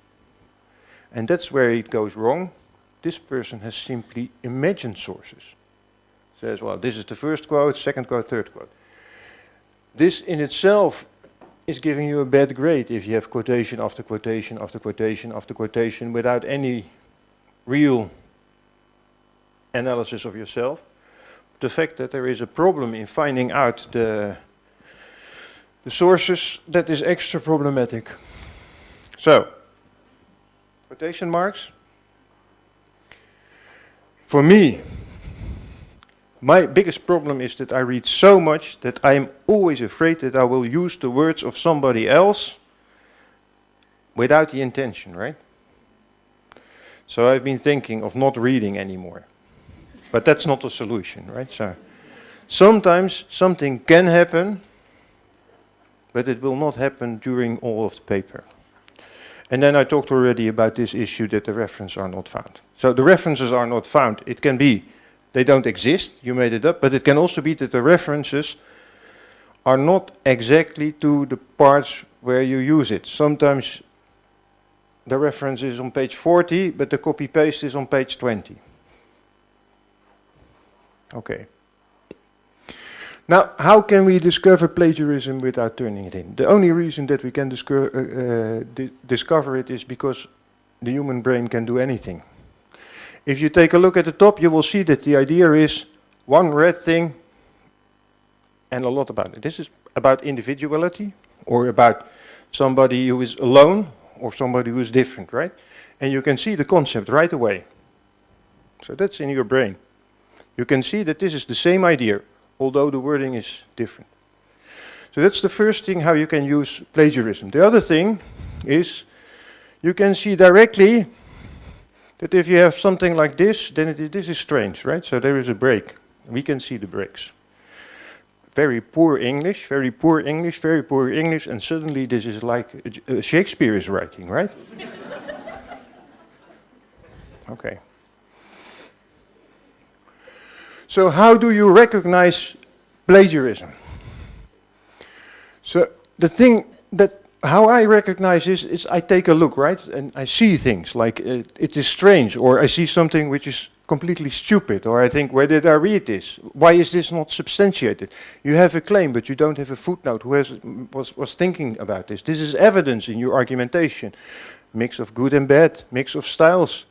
S4: and that's where it goes wrong. This person has simply imagined sources. Says, well, this is the first quote, second quote, third quote. This in itself is giving you a bad grade if you have quotation after quotation after quotation after quotation without any real analysis of yourself. The fact that there is a problem in finding out the sources, that is extra problematic. So, quotation marks. For me, my biggest problem is that I read so much that I am always afraid that I will use the words of somebody else without the intention, right? So I've been thinking of not reading anymore. But that's not a solution, right? So sometimes something can happen, but it will not happen during all of the paper. And then I talked already about this issue that the references are not found. So the references are not found. It can be they don't exist, you made it up, but it can also be that the references are not exactly to the parts where you use it. Sometimes the reference is on page 40, but the copy-paste is on page 20. Okay. Now, how can we discover plagiarism without turning it in? The only reason that we can discover it is because the human brain can do anything. If you take a look at the top, you will see that the idea is one red thing and a lot about it. This is about individuality or about somebody who is alone or somebody who is different, right? and you can see the concept right away. So that's in your brain. You can see that this is the same idea, although the wording is different. So that's the first thing how you can use plagiarism. The other thing is you can see directly that if you have something like this, then this is strange, right? So there is a break. We can see the breaks. Very poor English, very poor English, very poor English, and suddenly this is like Shakespeare is writing, right? Okay. So how do you recognize plagiarism? So the thing that how I recognize this is I take a look, right? And I see things like it is strange, or I see something which is completely stupid, or I think, where did I read this? Why is this not substantiated? You have a claim, but you don't have a footnote. Who was thinking about this? This is evidence in your argumentation. Mix of good and bad, mix of styles.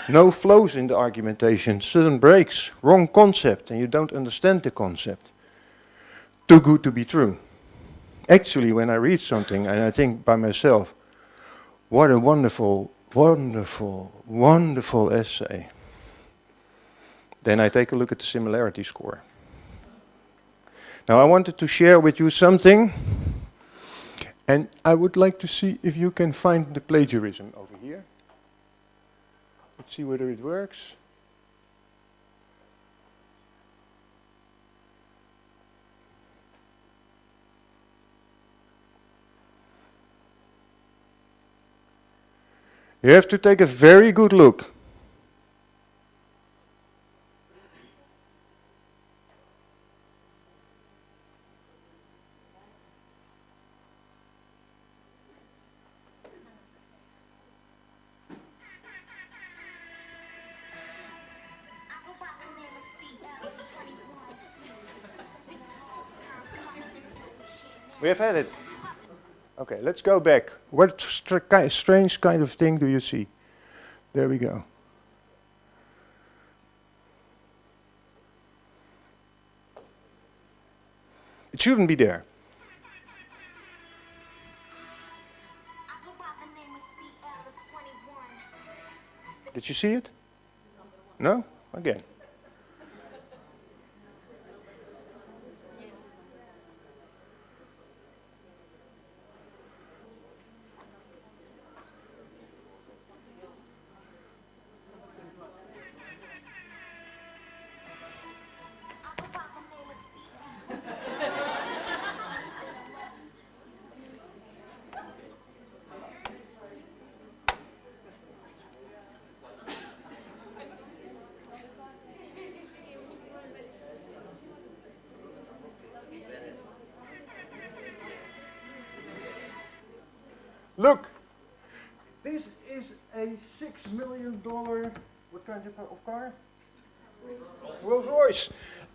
S4: No flows in the argumentation, sudden breaks, wrong concept, and you don't understand the concept. Too good to be true. Actually, when I read something and I think by myself, what a wonderful, wonderful, wonderful essay, then I take a look at the similarity score. Now, I wanted to share with you something, and I would like to see if you can find the plagiarism over here. Let's see whether it works. You have to take a very good look. We have had it. Okay, let's go back. What strange kind of thing do you see? There we go. It shouldn't be there. Did you see it? No? Again. Look, this is a $6 million, what kind of car? Rolls Royce.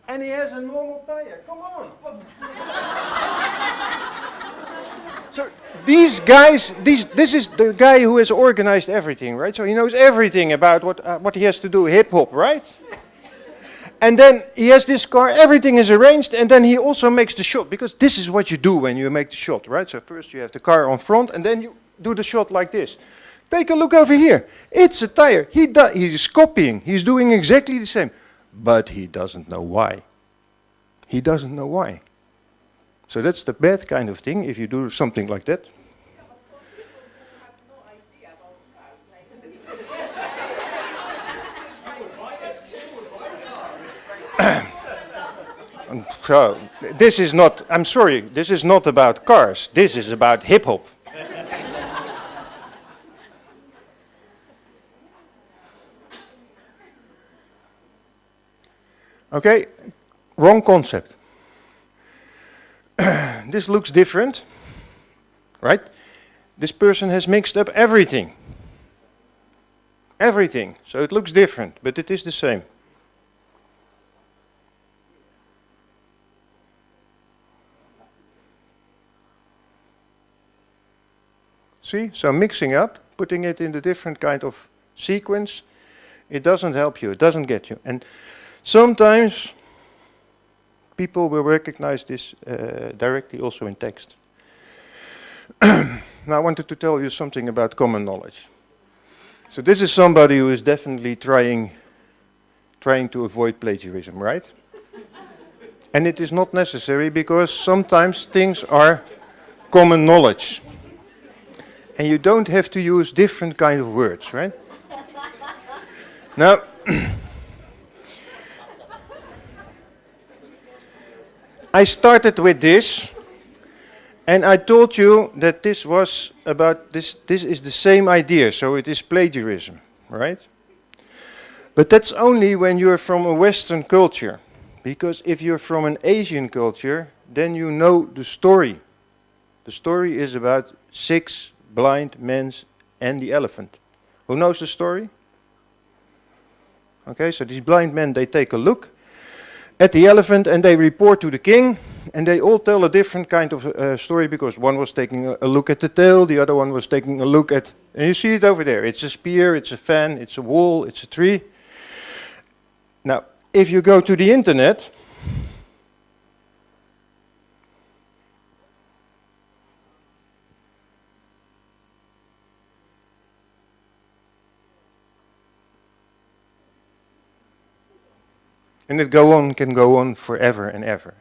S4: And he has a normal tire. Come on. So these guys, this is the guy who has organized everything, right? So he knows everything about what he has to do, hip hop, right? And then he has this car, everything is arranged, and then he also makes the shot, because this is what you do when you make the shot, right? So first you have the car on front, and then you do the shot like this. Take a look over here. It's a tire. He's copying. He's doing exactly the same. But he doesn't know why. He doesn't know why. So that's the bad kind of thing, if you do something like that. So, this is not, I'm sorry, this is not about cars. This is about hip-hop. Okay, wrong concept. This looks different, right? This person has mixed up everything. Everything. So it looks different, but it is the same. See? So mixing up, putting it in a different kind of sequence, it doesn't help you, it doesn't get you. And sometimes people will recognize this directly also in text. Now I wanted to tell you something about common knowledge. So this is somebody who is definitely trying to avoid plagiarism, right? And it is not necessary because sometimes things are common knowledge. And you don't have to use different kind of words, right? Now, I started with this, and I told you that this was about this is the same idea, so it is plagiarism, right? But that's only when you're from a Western culture. Because if you're from an Asian culture, then you know the story. The story is about 6 blind men and the elephant. Who knows the story? Okay, so these blind men, they take a look at the elephant and they report to the king, and they all tell a different kind of story, because one was taking a look at the tail, the other one was taking a look at, and you see it over there. It's a spear, it's a fan, it's a wall, it's a tree. Now, if you go to the internet, and it can go on forever and ever.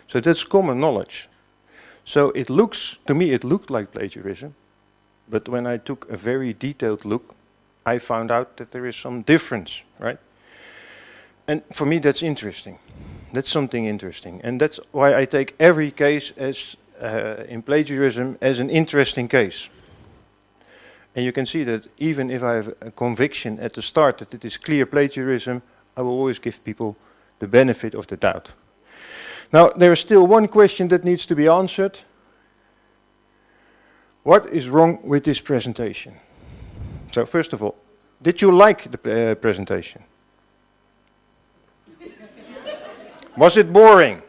S4: So that's common knowledge. So it looks, to me it looked like plagiarism, but when I took a very detailed look, I found out that there is some difference, right? And for me that's interesting. That's something interesting. And that's why I take every case as, in plagiarism, as an interesting case. And you can see that even if I have a conviction at the start that it is clear plagiarism, I will always give people the benefit of the doubt. Now, there is still one question that needs to be answered. What is wrong with this presentation? So, first of all, did you like the presentation? Was it boring?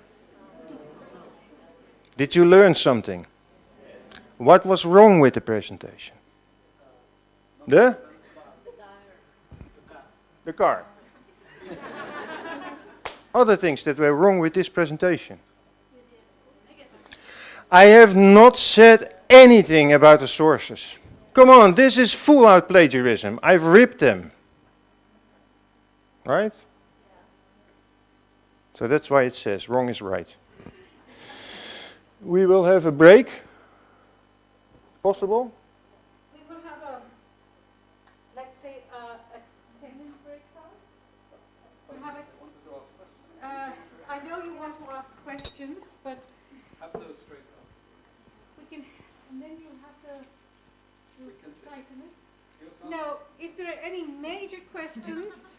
S4: Did you learn something? What was wrong with the presentation? The car. Other things that were wrong with this presentation. I have not said anything about the sources. Come on, this is full out plagiarism. I've ripped them. Right? So that's why it says wrong is right. We will have a break. Possible?
S1: We will have a, let's say, a 10-minute break now. We'll have I know you want to ask questions, but
S2: Have those straight up.
S1: we can, and then you'll have to tighten it.
S2: You'll
S1: No, if there are any major questions,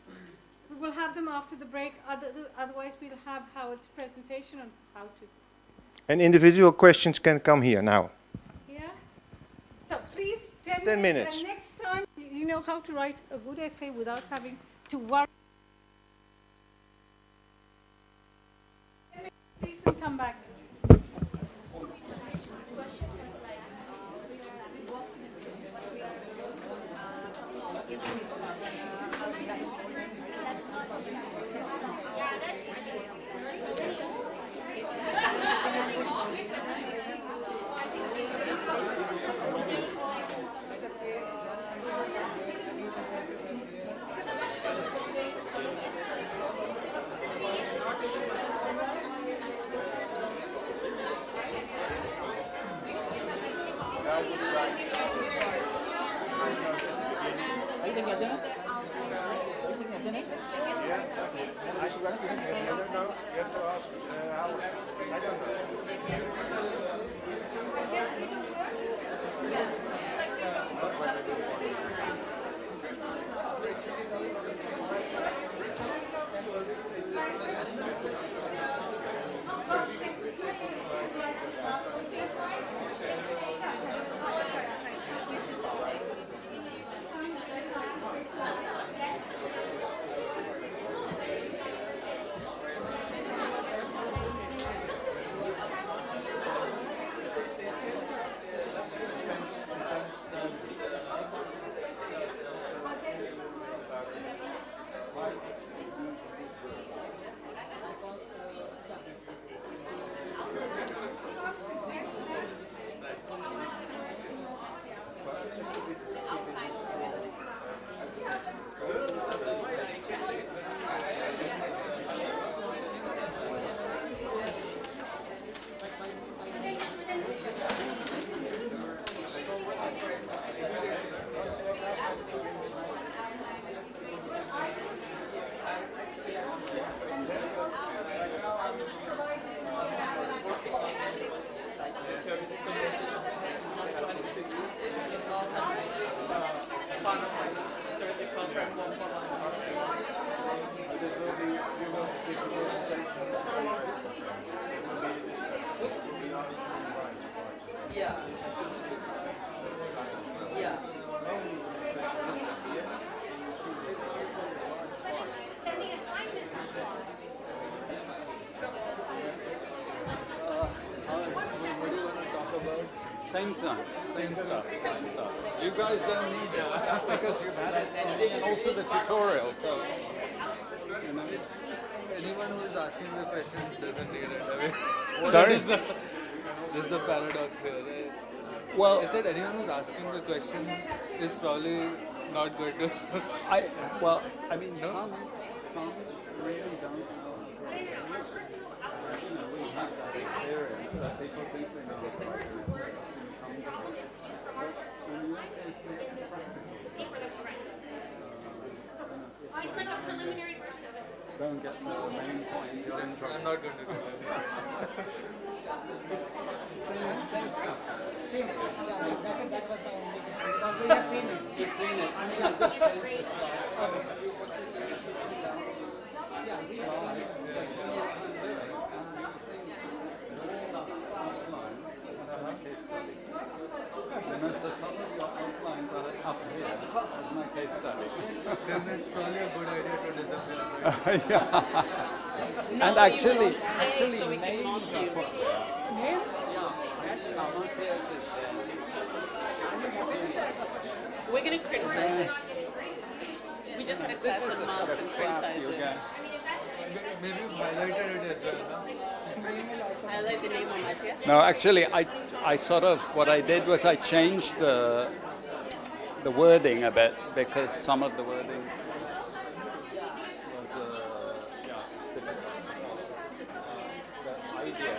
S1: we will have them after the break. Otherwise, we'll have Howard's presentation on how to.
S4: And individual questions can come here now.
S1: Yeah? So please, 10
S4: 10 minutes.
S1: And next time, you know how to write a good essay without having to worry. Please come back.
S10: Same thing, same stuff. You guys don't need that because you've had it. And also the tutorial, so you know.
S11: Anyone who is asking the questions doesn't need it. I mean,
S10: Sorry?
S11: There's the paradox here. Right?
S10: Well,
S11: I said anyone who's asking the questions is probably not going to.
S10: I mean, some really don't know. You know, we have that experience that people think they know what to do.
S5: It's like a preliminary version of this.
S10: Don't get the main point. You're in trouble.
S11: I'm not going to do that.
S10: Same stuff.
S12: Same stuff. Yeah, exactly. That was my only question. Because we have seen it.
S10: You've seen it. I mean, I've just changed the slide.
S12: Yeah, we have seen it.
S10: So some of your outlines are up here as my case study.
S11: Then it's probably a good idea to disappear. Right?
S10: Yeah. And
S5: No, you
S10: actually,
S5: won't stay so we can
S10: names
S5: mock
S10: are
S5: you.
S10: put there. Names? Yeah. That's Matthias is there.
S5: We're going to criticize it. We just had a
S10: This
S5: class
S10: is
S5: on
S10: the
S5: marks
S10: sort of
S5: and
S10: crap
S5: criticize
S10: you
S5: it.
S10: get.
S11: Maybe you've highlighted it as well. No?
S5: I like the name on my here.
S10: No, actually, I sort of, what I did was I changed the wording a bit because some of the wording was, difficult. The idea,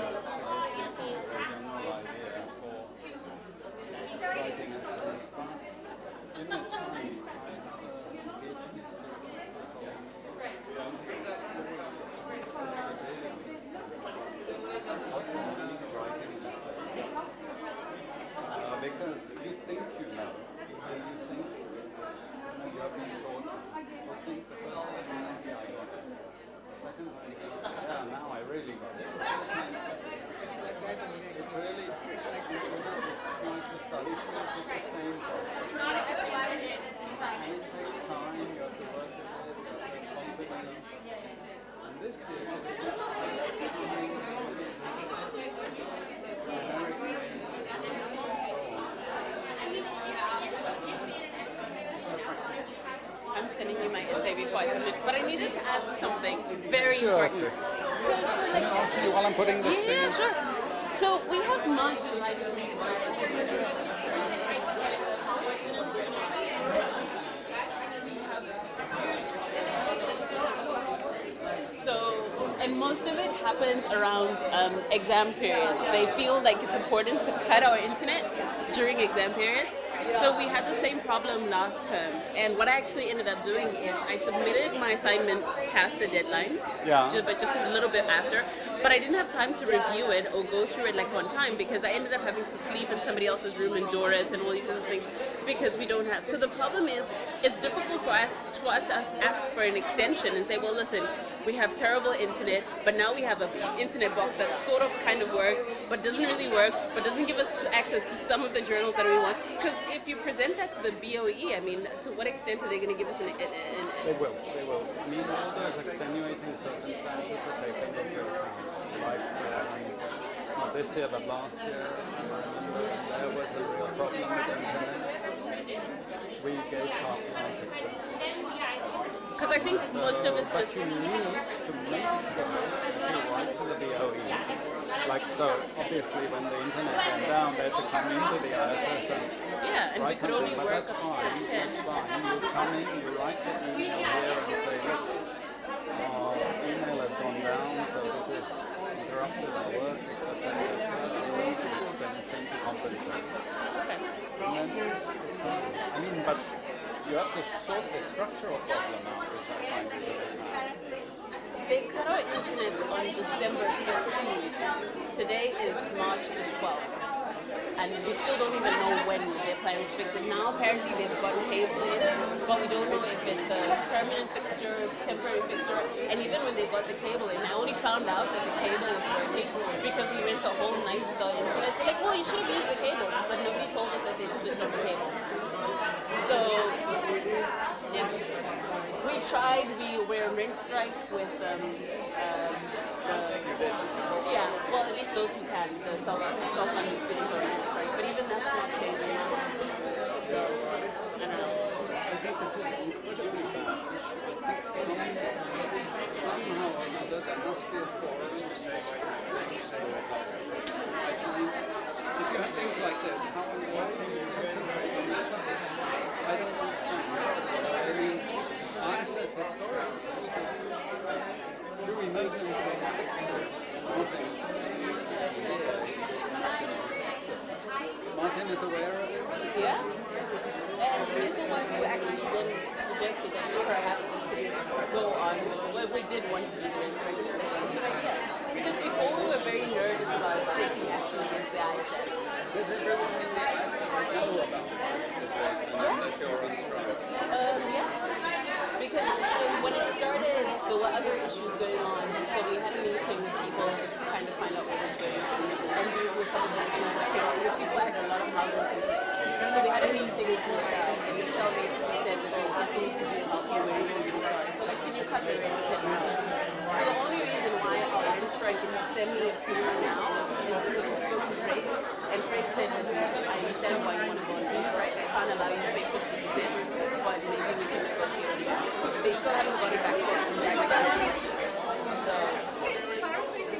S10: people, the general idea for writing essays, but, you know, it's fine. Because you think you know, and you think you have been taught, okay, the first time, yeah, I got it. Second time, yeah, now I really got it. It's like that only. It's really, it's like the study sheets, it's the same thing. And it takes time, you have to work with it, you have to have confidence. And this is
S5: I'm sending you my essay before I submit, but I needed to ask something very
S10: Sure,
S5: important.
S10: sure.
S5: So,
S10: Can you ask me while I'm putting this thing
S5: yeah,
S10: in?
S5: sure. So we have marginalized So, and most of it happens around exam periods. They feel like it's important to cut our internet during exam periods. So we had the same problem last term. And what I actually ended up doing is I submitted my assignments past the deadline,
S10: Yeah.
S5: but just a little bit after. But I didn't have time to review it or go through it like one time because I ended up having to sleep in somebody else's room in Doris and all these other things because we don't have. So the problem is it's difficult for us to ask for an extension and say, well, listen, we have terrible internet, but now we have an internet box that sort of kind of works, but doesn't really work, but doesn't give us access to some of the journals that we want. Because if you present that to the BOE, I mean, to what extent are they going to give us an
S10: They will. I mean, all those extenuating circumstances are taken into account. Like, not this year, but last year, I remember there was a real problem with the internet. We gave carte blanche extension.
S5: Because I think most of us
S10: But
S5: just...
S10: you need to make sure that you write to the BOE. Like, so obviously when the internet went down, they had to come into the ISS and
S5: Yeah, and we
S10: write
S5: could only
S10: something, but
S5: work
S10: that's
S5: up
S10: fine,
S5: to 10.
S10: that's fine. You come in, you write the email here and say, look, our email has gone down, so this is interrupted our work, etc. We need an extension to compensate.
S5: Okay.
S10: And then it's fine. I mean, but you have to sort the structural problem out, which I find is a bit mad.
S5: They cut our internet on December 15th. Today is March the 12th. And we still don't even know when they're planning to fix it. Now apparently they've got cable in, but we don't know if it's a permanent fixture, temporary fixture. And even when they got the cable in, I only found out that the cable was working because we went a whole night without internet. They're like, well, you should have used the cables, but nobody told us that they switched on the cable. So We tried. We're in ring strike with yeah. Well, at least those who can. The self-funded students are in ring strike, but even that's not changing. So I don't know.
S10: I think this is an incredibly bad issue. I think somehow or another there must be a forum in which this will happen. I find if you have things like this, how on earth can you concentrate on your study? I don't understand. I mean, ISS historically through emergence of fixes, Martin is aware of it?
S5: Yeah. And he's the one who actually then suggested that perhaps we could go on with what we did want to be doing. So he said it's a good idea. Because before we were very nervous about taking action against the ISS.
S10: Does everyone in the ISS know about this situation that you're on strike?
S5: Yeah. Because when it started, there were other issues going on. And so we had a meeting with people just to kind of find out what was going on. And these were some of the issues that came up. Because people had a lot of housing complaints. So we had a meeting with Michelle, and Michelle basically said, there's nothing you can do to help you, we're really, really sorry. So like, can you cut the rent? So the only reason why our rent strike is semi-approved now is because we spoke to Frank, and Frank said, listen, I understand why you want to go on rent strike. I can't allow you to pay 50%, but maybe we can negotiate on that. They still haven't got it back to us from back to us. So,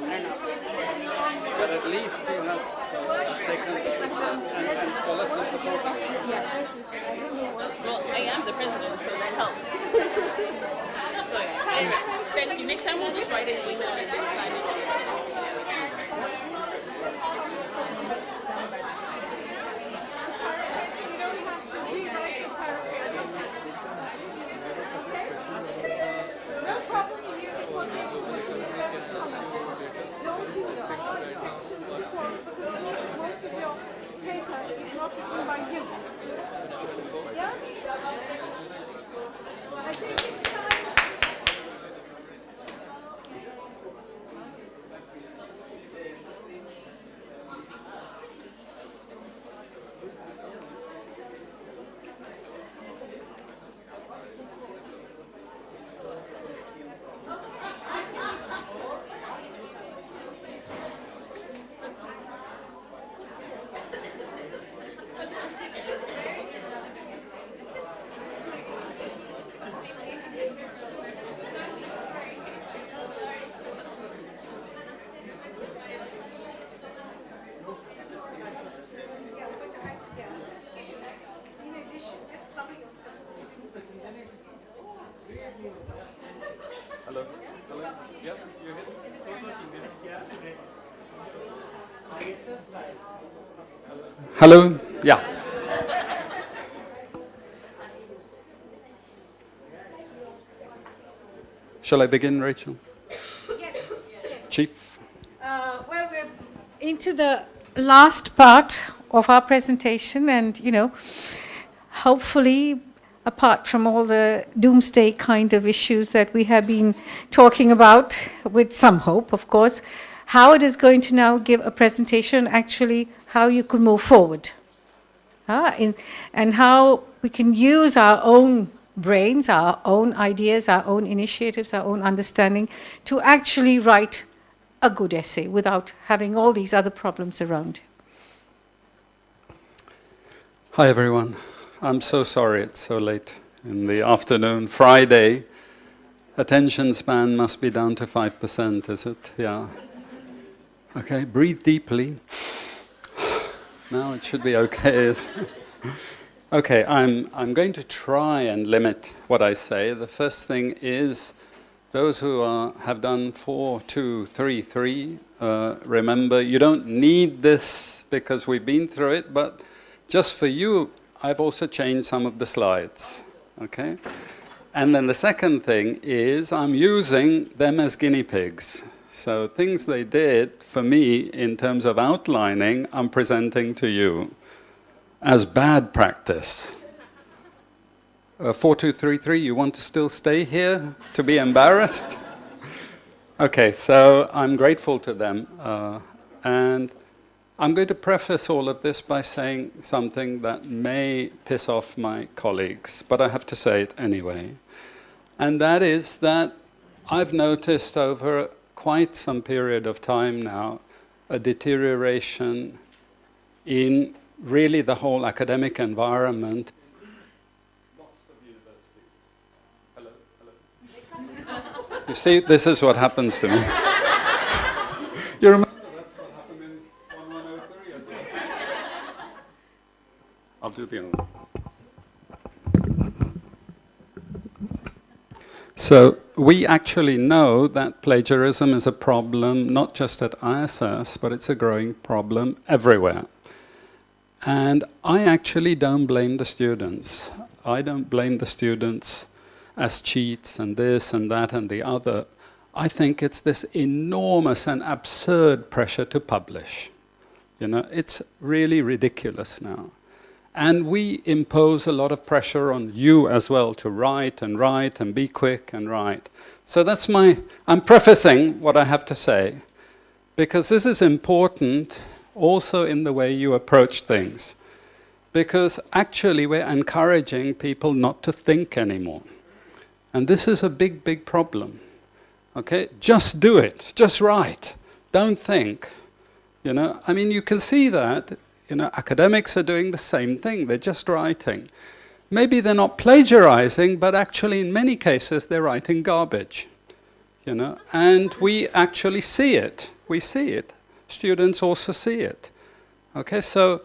S5: I don't know.
S10: But at least you have taken and scholars who support you.
S5: Yeah. Well, I am the president, so that helps. So yeah. Anyway, thank you. Next time we'll just write an email and then sign it and send it to you.
S1: No problem, you use it for don't use section 6 forms because most of your paper is not written by you. Yeah? I think it's time.
S10: Hello? Hello? Yep, you're here. Hello? Yeah. Shall I begin, Rachel?
S1: Yes.
S10: Chief?
S1: Well, we're into the last part of our presentation, and, you know, hopefully, apart from all the doomsday kind of issues that we have been talking about, with some hope, of course, Howard is going to now give a presentation, actually, how you could move forward. And how we can use our own brains, our own ideas, our own initiatives, our own understanding, to actually write a good essay without having all these other problems around.
S10: Hi, everyone. I'm so sorry it's so late in the afternoon. Friday, attention span must be down to 5%, is it? Yeah. Okay, breathe deeply. Now it should be okay. Okay, I'm going to try and limit what I say. The first thing is, those who have done 4, 2, 3, 3, remember, you don't need this because we've been through it, but just for you, I've also changed some of the slides, okay? And then the second thing is I'm using them as guinea pigs. So things they did for me in terms of outlining, I'm presenting to you as bad practice. 4233, you want to still stay here to be embarrassed? Okay, so I'm grateful to them. And I'm going to preface all of this by saying something that may piss off my colleagues, but I have to say it anyway. And that is that I've noticed over quite some period of time now a deterioration in really the whole academic environment. Lots of universities. Hello? You see, this is what happens to me. You remember that's what happened in 1103 as well. I'll do the other one. So we actually know that plagiarism is a problem not just at ISS, but it's a growing problem everywhere. And I actually don't blame the students. I don't blame the students as cheats and this and that and the other. I think it's this enormous and absurd pressure to publish. You know, it's really ridiculous now. And we impose a lot of pressure on you as well to write and be quick and write. So that's I'm prefacing what I have to say, because this is important also in the way you approach things. Because actually we're encouraging people not to think anymore. And this is a big, big problem. Okay? Just do it. Just write. Don't think. You know, I mean, you can see that. You know, academics are doing the same thing. They're just writing. Maybe they're not plagiarizing, but actually in many cases they're writing garbage. You know, and we actually see it. We see it. Students also see it. Okay, so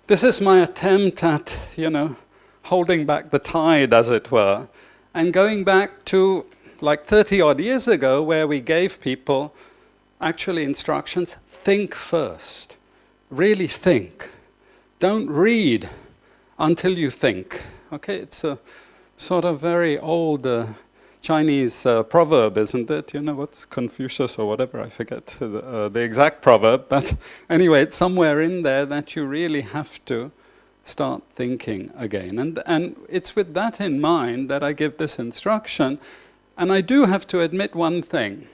S10: this is my attempt at, you know, holding back the tide, as it were, and going back to like 30-odd years ago, where we gave people actually instructions: think first. Really think. Don't read until you think. Okay, it's a sort of very old Chinese proverb, isn't it? You know what's Confucius or whatever, I forget the exact proverb, but anyway, it's somewhere in there that you really have to start thinking again. And it's with that in mind that I give this instruction. And I do have to admit one thing.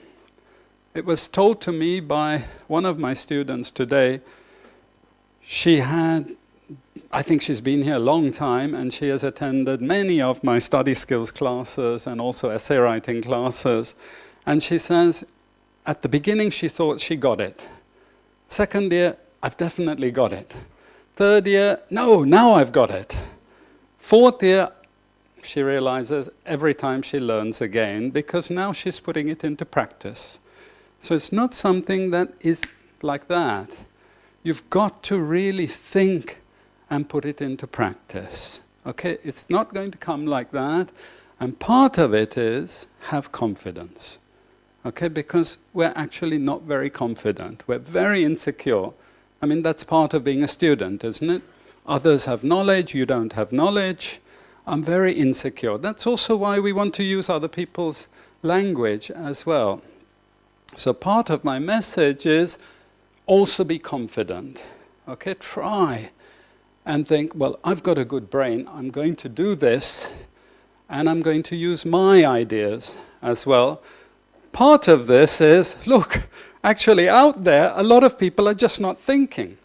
S10: It was told to me by one of my students today. She had, I think she's been here a long time, and she has attended many of my study skills classes and also essay writing classes. And she says, at the beginning she thought she got it. Second year, I've definitely got it. Third year, no, now I've got it. Fourth year, she realizes every time she learns again, because now she's putting it into practice. So it's not something that is like that. You've got to really think and put it into practice. Okay, it's not going to come like that. And part of it is have confidence. Okay, because we're actually not very confident. We're very insecure. I mean, that's part of being a student, isn't it? Others have knowledge, you don't have knowledge. I'm very insecure. That's also why we want to use other people's language as well. So part of my message is also be confident. Okay, try and think, well, I've got a good brain, I'm going to do this, and I'm going to use my ideas as well. Part of this is, look, actually out there, a lot of people are just not thinking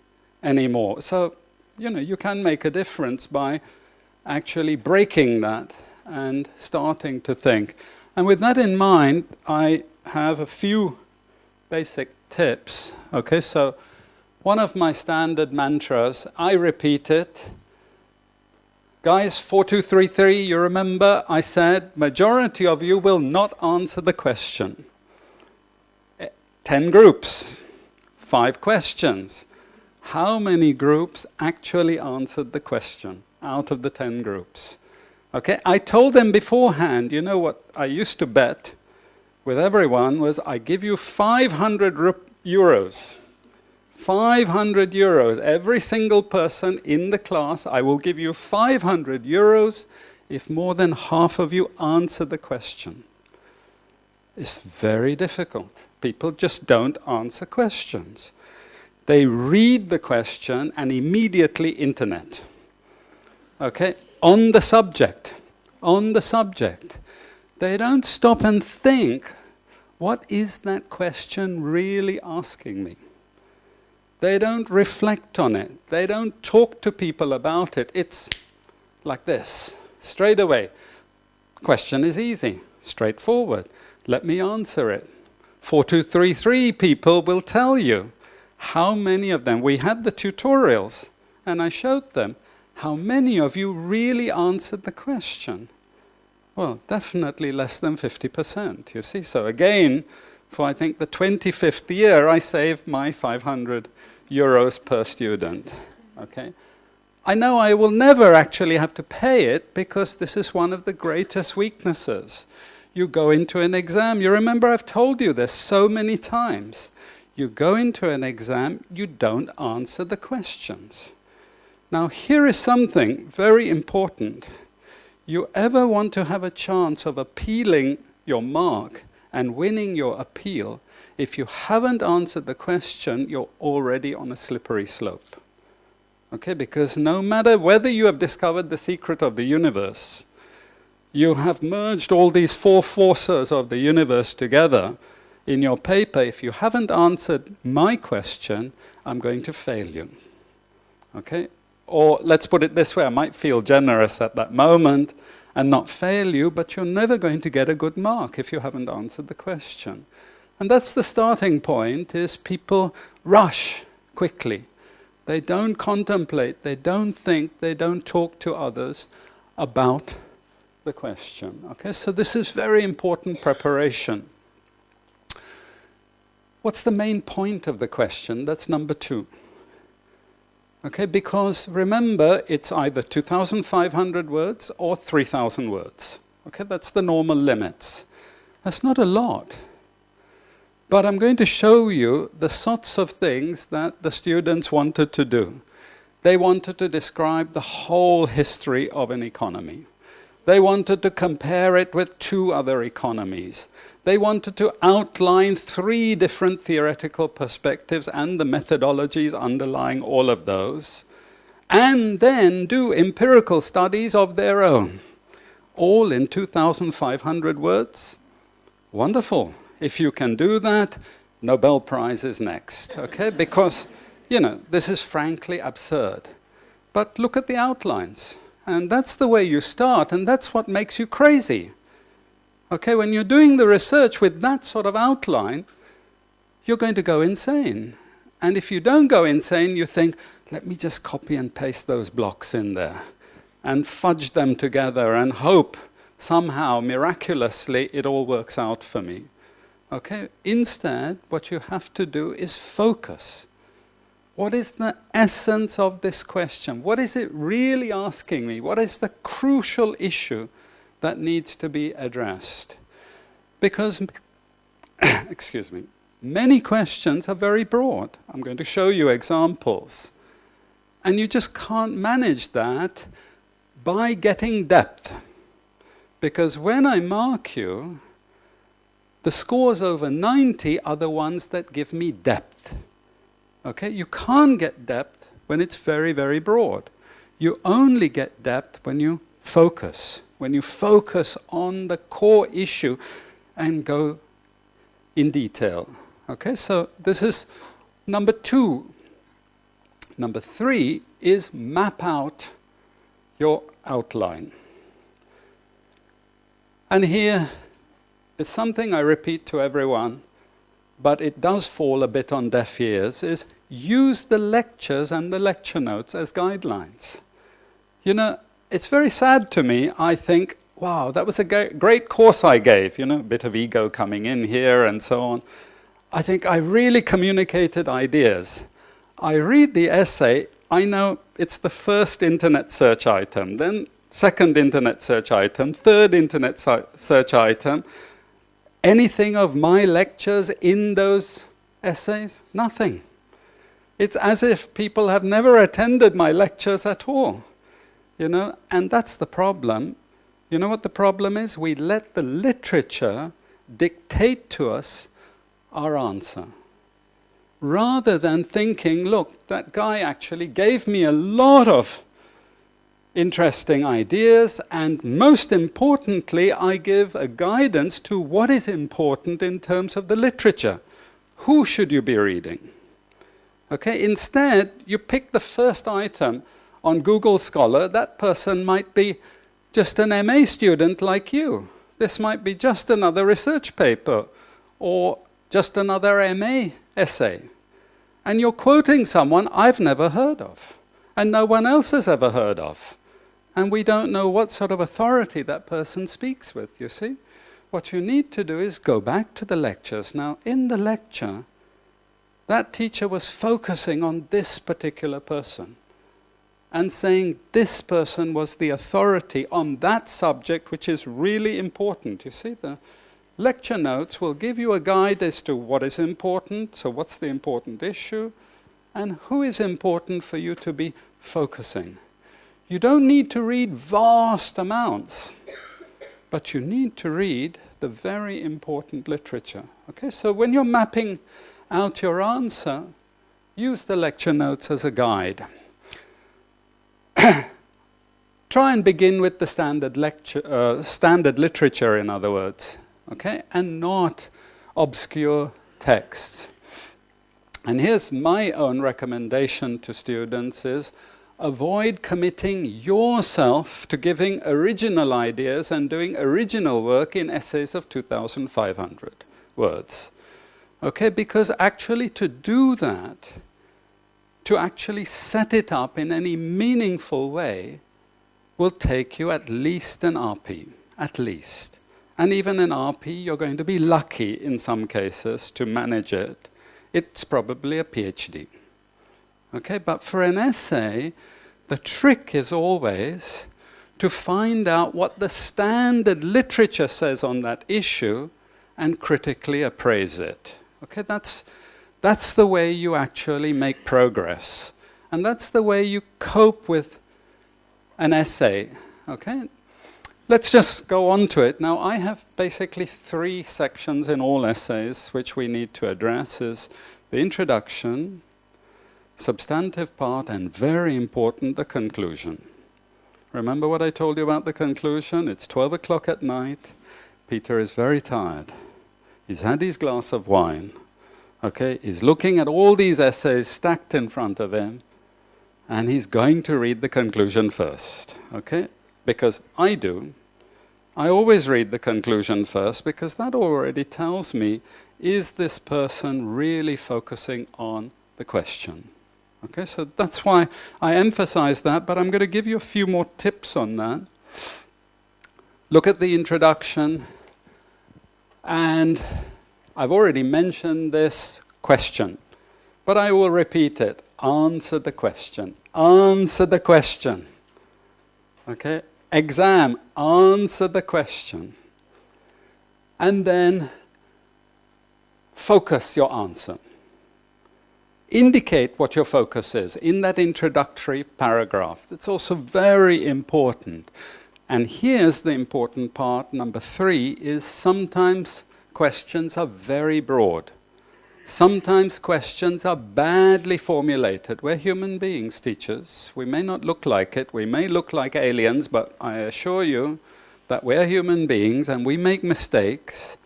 S10: anymore. So, you know, you can make a difference by actually breaking that and starting to think. And with that in mind, I have a few basic tips. Okay, so one of my standard mantras, I repeat it. Guys, 4233, you remember I said majority of you will not answer the question. 10 groups, 5 questions. How many groups actually answered the question out of the 10 groups? Okay, I told them beforehand, you know what I used to bet with everyone was I give you 500 euros. 500 euros. Every single person in the class, I will give you 500 euros if more than half of you answer the question. It's very difficult. People just don't answer questions. They read the question and immediately internet. Okay? On the subject. On the subject. They don't stop and think, what is that question really asking me? They don't reflect on it. They don't talk to people about it. It's like this, straight away. Question is easy, straightforward. Let me answer it. 4233 people will tell you how many of them, we had the tutorials, and I showed them, how many of you really answered the question? Well, definitely less than 50%, you see. So again, for I think the 25th year, I saved my 500 euros per student, okay? I know I will never actually have to pay it because this is one of the greatest weaknesses. You go into an exam, you remember I've told you this so many times. You go into an exam, you don't answer the questions. Now here is something very important. You ever want to have a chance of appealing your mark and winning your appeal, if you haven't answered the question, you're already on a slippery slope. Okay, because no matter whether you have discovered the secret of the universe, you have merged all these four forces of the universe together in your paper, if you haven't answered my question, I'm going to fail you. Okay? Or let's put it this way, I might feel generous at that moment and not fail you, but you're never going to get a good mark if you haven't answered the question. And that's the starting point, is people rush quickly. They don't contemplate, they don't think, they don't talk to others about the question. Okay, so this is very important preparation. What's the main point of the question? That's number 2. Okay, because remember, it's either 2,500 words or 3,000 words. Okay, that's the normal limits. That's not a lot. But I'm going to show you the sorts of things that the students wanted to do. They wanted to describe the whole history of an economy. They wanted to compare it with 2 other economies. They wanted to outline 3 different theoretical perspectives and the methodologies underlying all of those, and then do empirical studies of their own, all in 2,500 words. Wonderful. If you can do that, Nobel Prize is next, okay? Because, you know, this is frankly absurd. But look at the outlines. And that's the way you start, and that's what makes you crazy. Okay, when you're doing the research with that sort of outline, you're going to go insane. And if you don't go insane, you think, let me just copy and paste those blocks in there and fudge them together and hope somehow, miraculously, it all works out for me. Okay, instead, what you have to do is focus. What is the essence of this question? What is it really asking me? What is the crucial issue that needs to be addressed? Because, excuse me, many questions are very broad. I'm going to show you examples. And you just can't manage that by getting depth. Because when I mark you, the scores over 90 are the ones that give me depth. Okay, you can't get depth when it's very, very broad. You only get depth when you focus on the core issue and go in detail. Okay, so this is number 2. Number 3 is map out your outline. And here is something I repeat to everyone, but it does fall a bit on deaf ears, is use the lectures and the lecture notes as guidelines. You know, it's very sad to me. I think, wow, that was a great course I gave, you know, a bit of ego coming in here and so on. I think I really communicated ideas. I read the essay, I know it's the first internet search item, then second internet search item, third internet search item. Anything of my lectures in those essays? Nothing. It's as if people have never attended my lectures at all, you know, and that's the problem. You know what the problem is? We let the literature dictate to us our answer, rather than thinking, look, that guy actually gave me a lot of interesting ideas, and most importantly, I give a guidance to what is important in terms of the literature. Who should you be reading? Okay, instead, you pick the first item on Google Scholar. That person might be just an MA student like you. This might be just another research paper or just another MA essay. And you're quoting someone I've never heard of and no one else has ever heard of. And we don't know what sort of authority that person speaks with, you see. What you need to do is go back to the lectures. Now, in the lecture, that teacher was focusing on this particular person and saying this person was the authority on that subject, which is really important. You see, the lecture notes will give you a guide as to what is important, so what's the important issue, and who is important for you to be focusing. You don't need to read vast amounts, but you need to read the very important literature. Okay, so when you're mapping out your answer, use the lecture notes as a guide. Try and begin with the standard literature, in other words, okay, and not obscure texts. And here's my own recommendation to students is avoid committing yourself to giving original ideas and doing original work in essays of 2,500 words. Okay, because actually to do that, to actually set it up in any meaningful way, will take you at least an RP, at least. And even an RP, you're going to be lucky in some cases to manage it. It's probably a PhD. Okay, but for an essay, the trick is always to find out what the standard literature says on that issue and critically appraise it. Okay, that's the way you actually make progress. And that's the way you cope with an essay. Okay? Let's just go on to it. Now, I have basically 3 sections in all essays which we need to address is the introduction, substantive part, and very important, the conclusion. Remember what I told you about the conclusion? It's 12 o'clock at night. Peter is very tired. He's had his glass of wine. Okay, he's looking at all these essays stacked in front of him, and he's going to read the conclusion first. Okay? Because I do. I always read the conclusion first because that already tells me, is this person really focusing on the question? Okay, so that's why I emphasize that, but I'm going to give you a few more tips on that. Look at the introduction, and I've already mentioned this question, but I will repeat it. Answer the question. Answer the question. Okay? Exam, answer the question. And then focus your answer. Indicate what your focus is in that introductory paragraph. It's also very important. And here's the important part, number 3, is sometimes questions are very broad. Sometimes questions are badly formulated. We're human beings, teachers. We may not look like it. We may look like aliens, but I assure you that we're human beings and we make mistakes.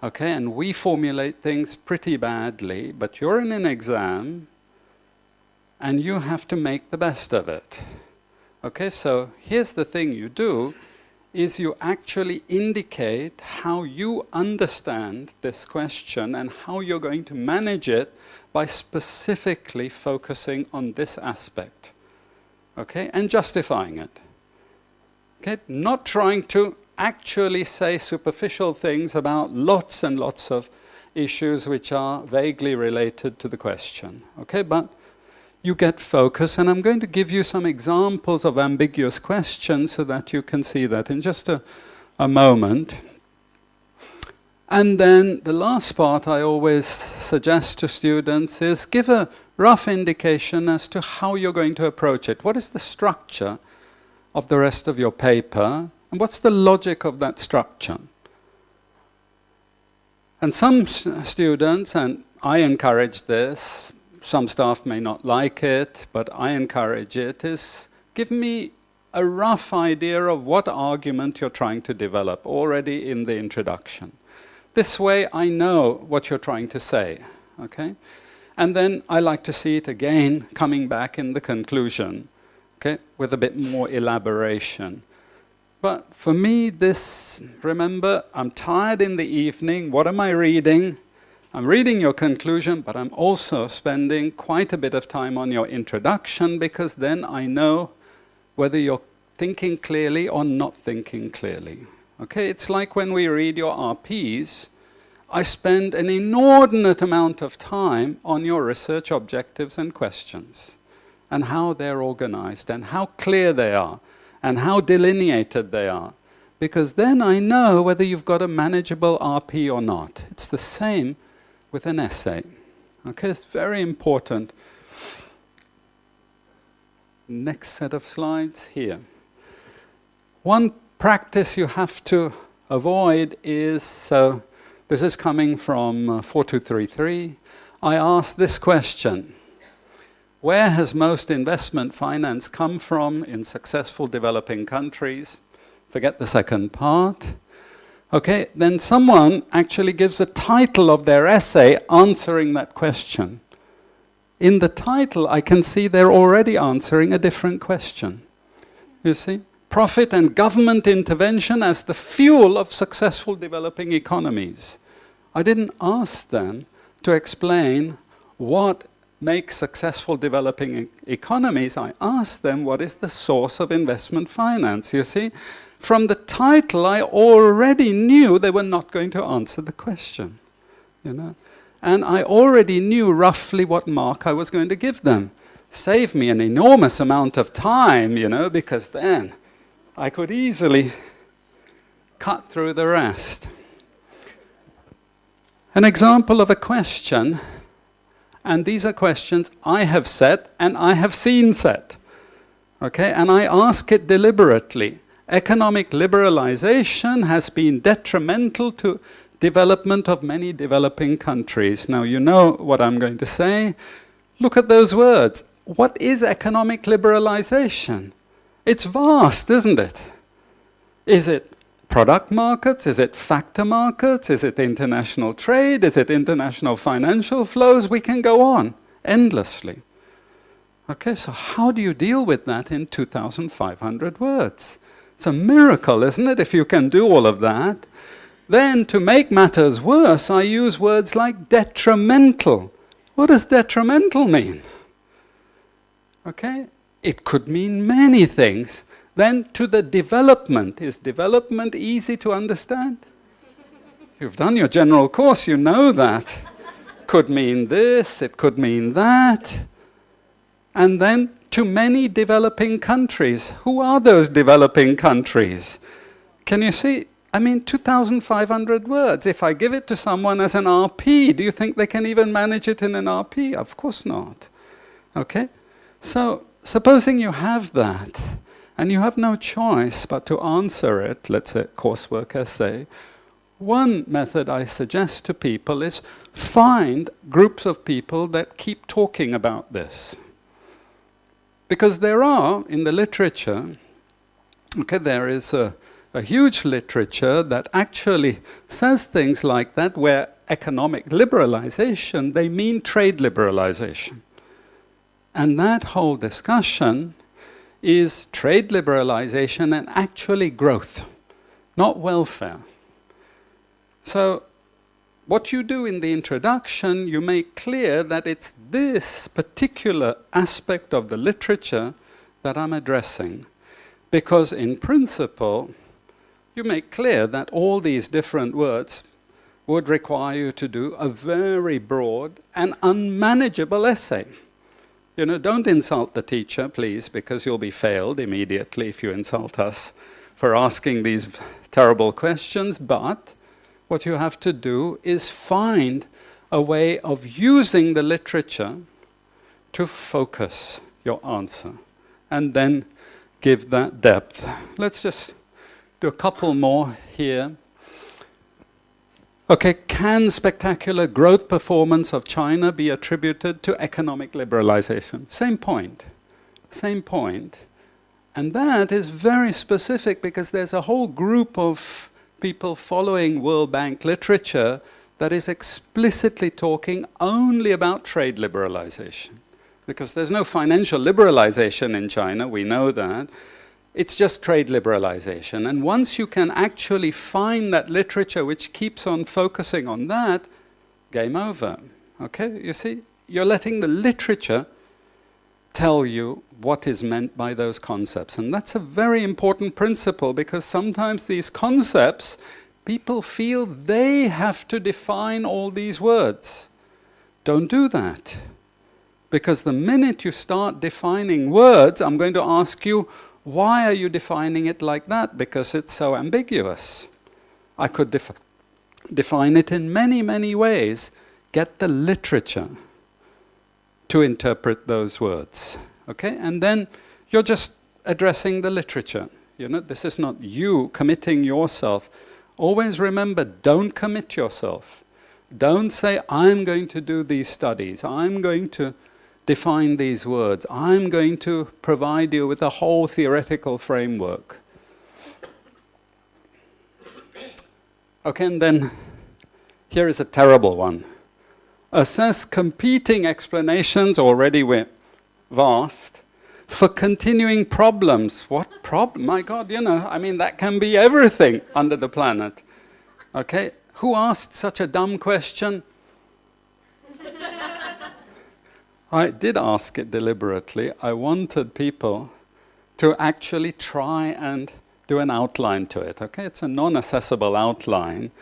S10: Okay, and we formulate things pretty badly, but you're in an exam and you have to make the best of it. Okay, so here's the thing you do, is you actually indicate how you understand this question and how you're going to manage it by specifically focusing on this aspect. Okay, and justifying it. Okay, not trying to actually say superficial things about lots and lots of issues which are vaguely related to the question. Okay, but you get focus, and I'm going to give you some examples of ambiguous questions so that you can see that in just a moment. And then the last part I always suggest to students is give a rough indication as to how you're going to approach it. What is the structure of the rest of your paper? And what's the logic of that structure? And some students, and I encourage this, some staff may not like it, but I encourage it, is give me a rough idea of what argument you're trying to develop already in the introduction. This way I know what you're trying to say, okay? And then I like to see it again coming back in the conclusion, okay, with a bit more elaboration. But for me, this, remember, I'm tired in the evening. What am I reading? I'm reading your conclusion, but I'm also spending quite a bit of time on your introduction, because then I know whether you're thinking clearly or not thinking clearly. Okay, it's like when we read your RPs, I spend an inordinate amount of time on your research objectives and questions, and how they're organized, and how clear they are, and how delineated they are. Because then I know whether you've got a manageable RP or not. It's the same with an essay. Okay, it's very important. Next set of slides here. One practice you have to avoid is, so this is coming from 4233. I asked this question: where has most investment finance come from in successful developing countries? Forget the second part. Okay, then someone actually gives a title of their essay answering that question. In the title, I can see they're already answering a different question. You see? Profit and government intervention as the fuel of successful developing economies. I didn't ask them to explain what makes successful developing economies. I asked them what is the source of investment finance. You see, from the title I already knew they were not going to answer the question. You know? And I already knew roughly what mark I was going to give them. Save me an enormous amount of time, you know, because then I could easily cut through the rest. An example of a question, and these are questions I have set and I have seen set. Okay, and I ask it deliberately. Economic liberalization has been detrimental to development of many developing countries. Now you know what I'm going to say. Look at those words. What is economic liberalization? It's vast, isn't it? Is it product markets? Is it factor markets? Is it international trade? Is it international financial flows? We can go on endlessly. Okay, so how do you deal with that in 2,500 words? It's a miracle, isn't it, if you can do all of that? Then, to make matters worse, I use words like detrimental. What does detrimental mean? Okay? It could mean many things. Then to the development. Is development easy to understand? You've done your general course, you know that. Could mean this, it could mean that. And then to many developing countries. Who are those developing countries? Can you see? I mean, 2,500 words. If I give it to someone as an RP, do you think they can even manage it in an RP? Of course not. Okay? So, supposing you have that, and you have no choice but to answer it, let's say coursework essay, one method I suggest to people is find groups of people that keep talking about this. Because there are, in the literature, okay, there is a huge literature that actually says things like that, where economic liberalization, they mean trade liberalization. And that whole discussion is trade liberalization and actually growth, not welfare. So what you do in the introduction, you make clear that it's this particular aspect of the literature that I'm addressing. Because in principle, you make clear that all these different words would require you to do a very broad and unmanageable essay. You know, don't insult the teacher, please, because you'll be failed immediately if you insult us for asking these terrible questions. But what you have to do is find a way of using the literature to focus your answer and then give that depth. Let's just do a couple more here. Okay, can spectacular growth performance of China be attributed to economic liberalization? Same point. Same point. And that is very specific because there's a whole group of people following World Bank literature that is explicitly talking only about trade liberalization. Because there's no financial liberalization in China, we know that. It's just trade liberalization. And once you can actually find that literature which keeps on focusing on that, game over. Okay, you see, you're letting the literature tell you what is meant by those concepts. And that's a very important principle, because sometimes these concepts, people feel they have to define all these words. Don't do that. Because the minute you start defining words, I'm going to ask you, why are you defining it like that? Because it's so ambiguous. I could define it in many, many ways. Get the literature to interpret those words. Okay? And then you're just addressing the literature. You know, this is not you committing yourself. Always remember, don't commit yourself. Don't say, I'm going to do these studies. I'm going to define these words. I'm going to provide you with a whole theoretical framework. Okay, and then here is a terrible one. Assess competing explanations, already we're vast, for continuing problems. What problem? My God, you know, I mean, that can be everything under the planet. Okay, who asked such a dumb question? I did ask it deliberately. I wanted people to actually try and do an outline to it. Okay, it's a non-assessable outline,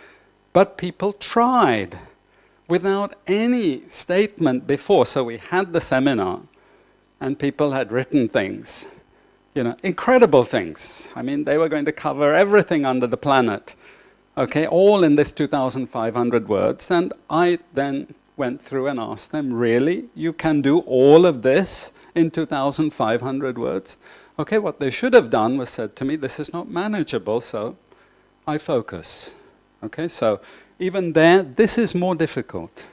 S10: but people tried without any statement before. So we had the seminar, and people had written things, you know, incredible things. I mean, they were going to cover everything under the planet, okay, all in this 2,500 words. And I then went through and asked them, really? You can do all of this in 2,500 words? Okay, what they should have done was said to me, this is not manageable, so I focus. Okay, so even there, this is more difficult.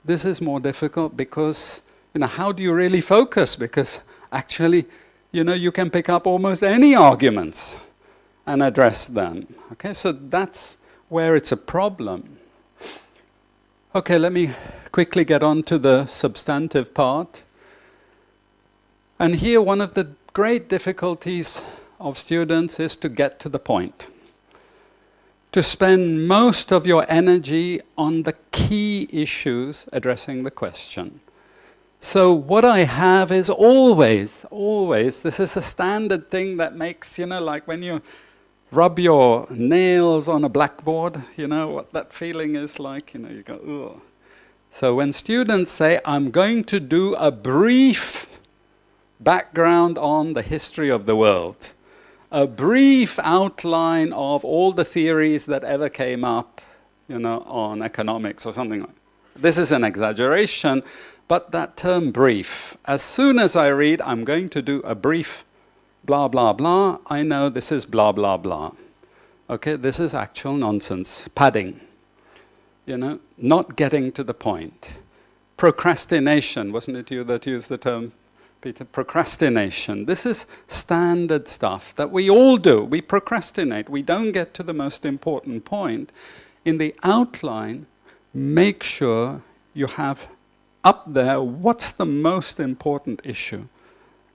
S10: This is more difficult because, you know, how do you really focus? Because actually, you know, you can pick up almost any arguments and address them. Okay, so that's where it's a problem. Okay, let me quickly get on to the substantive part. And here, one of the great difficulties of students is to get to the point. To spend most of your energy on the key issues addressing the question. So what I have is always, this is a standard thing that makes, you know, like when you rub your nails on a blackboard, you know what that feeling is like, you know, you go, ugh. So when students say, I'm going to do a brief background on the history of the world, a brief outline of all the theories that ever came up, you know, on economics or something like that. This is an exaggeration, but that term brief, as soon as I read, I'm going to do a brief blah, blah, blah, I know this is blah, blah, blah. Okay, this is actual nonsense, padding. You know, not getting to the point. Procrastination, wasn't it you that used the term, Peter? Procrastination. This is standard stuff that we all do. We procrastinate. We don't get to the most important point. In the outline, make sure you have up there what's the most important issue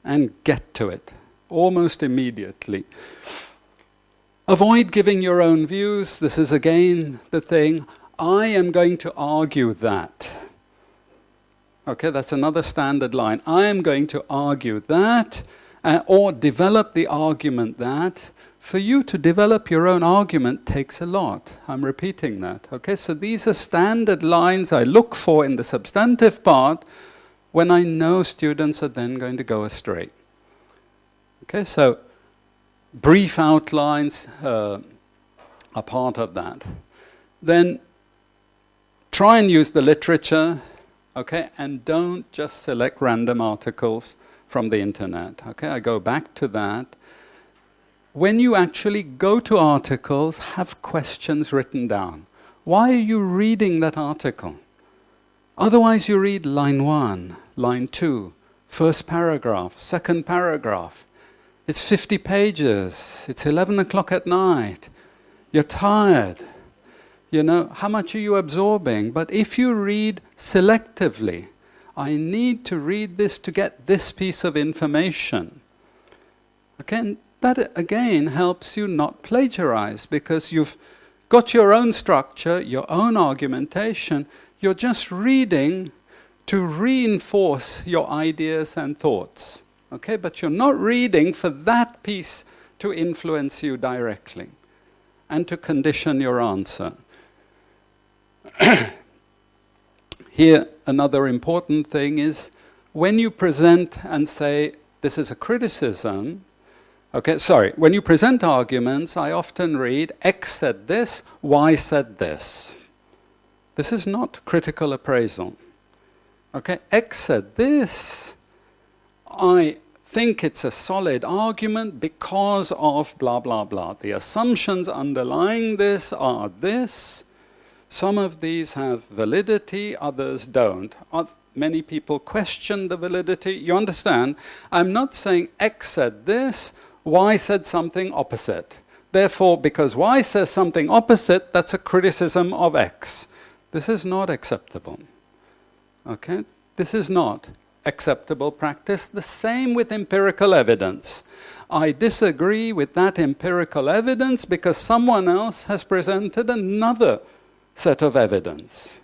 S10: and get to it almost immediately. Avoid giving your own views. This is again the thing. I am going to argue that. Okay, that's another standard line. I am going to argue that, or develop the argument that. For you to develop your own argument takes a lot. I'm repeating that. Okay, so these are standard lines I look for in the substantive part when I know students are then going to go astray. Okay, so brief outlines are part of that. Then try and use the literature, okay, and don't just select random articles from the internet. Okay, I go back to that. When you actually go to articles, have questions written down. Why are you reading that article? Otherwise you read line 1, line 2, first paragraph, second paragraph. It's 50 pages. It's 11 o'clock at night. You're tired. You know, how much are you absorbing? But if you read selectively, I need to read this to get this piece of information. Okay, that again helps you not plagiarize, because you've got your own structure, your own argumentation. You're just reading to reinforce your ideas and thoughts. Okay, but you're not reading for that piece to influence you directly and to condition your answer. Here, another important thing is when you present and say, this is a criticism, okay, sorry, when you present arguments, I often read, X said this, Y said this. This is not critical appraisal. Okay, X said this, I think it's a solid argument because of blah, blah, blah. The assumptions underlying this are this. Some of these have validity, others don't. Many people question the validity. You understand? I'm not saying X said this, Y said something opposite. Therefore, because Y says something opposite, that's a criticism of X. This is not acceptable. Okay? This is not acceptable practice. The same with empirical evidence. I disagree with that empirical evidence because someone else has presented another set of evidence.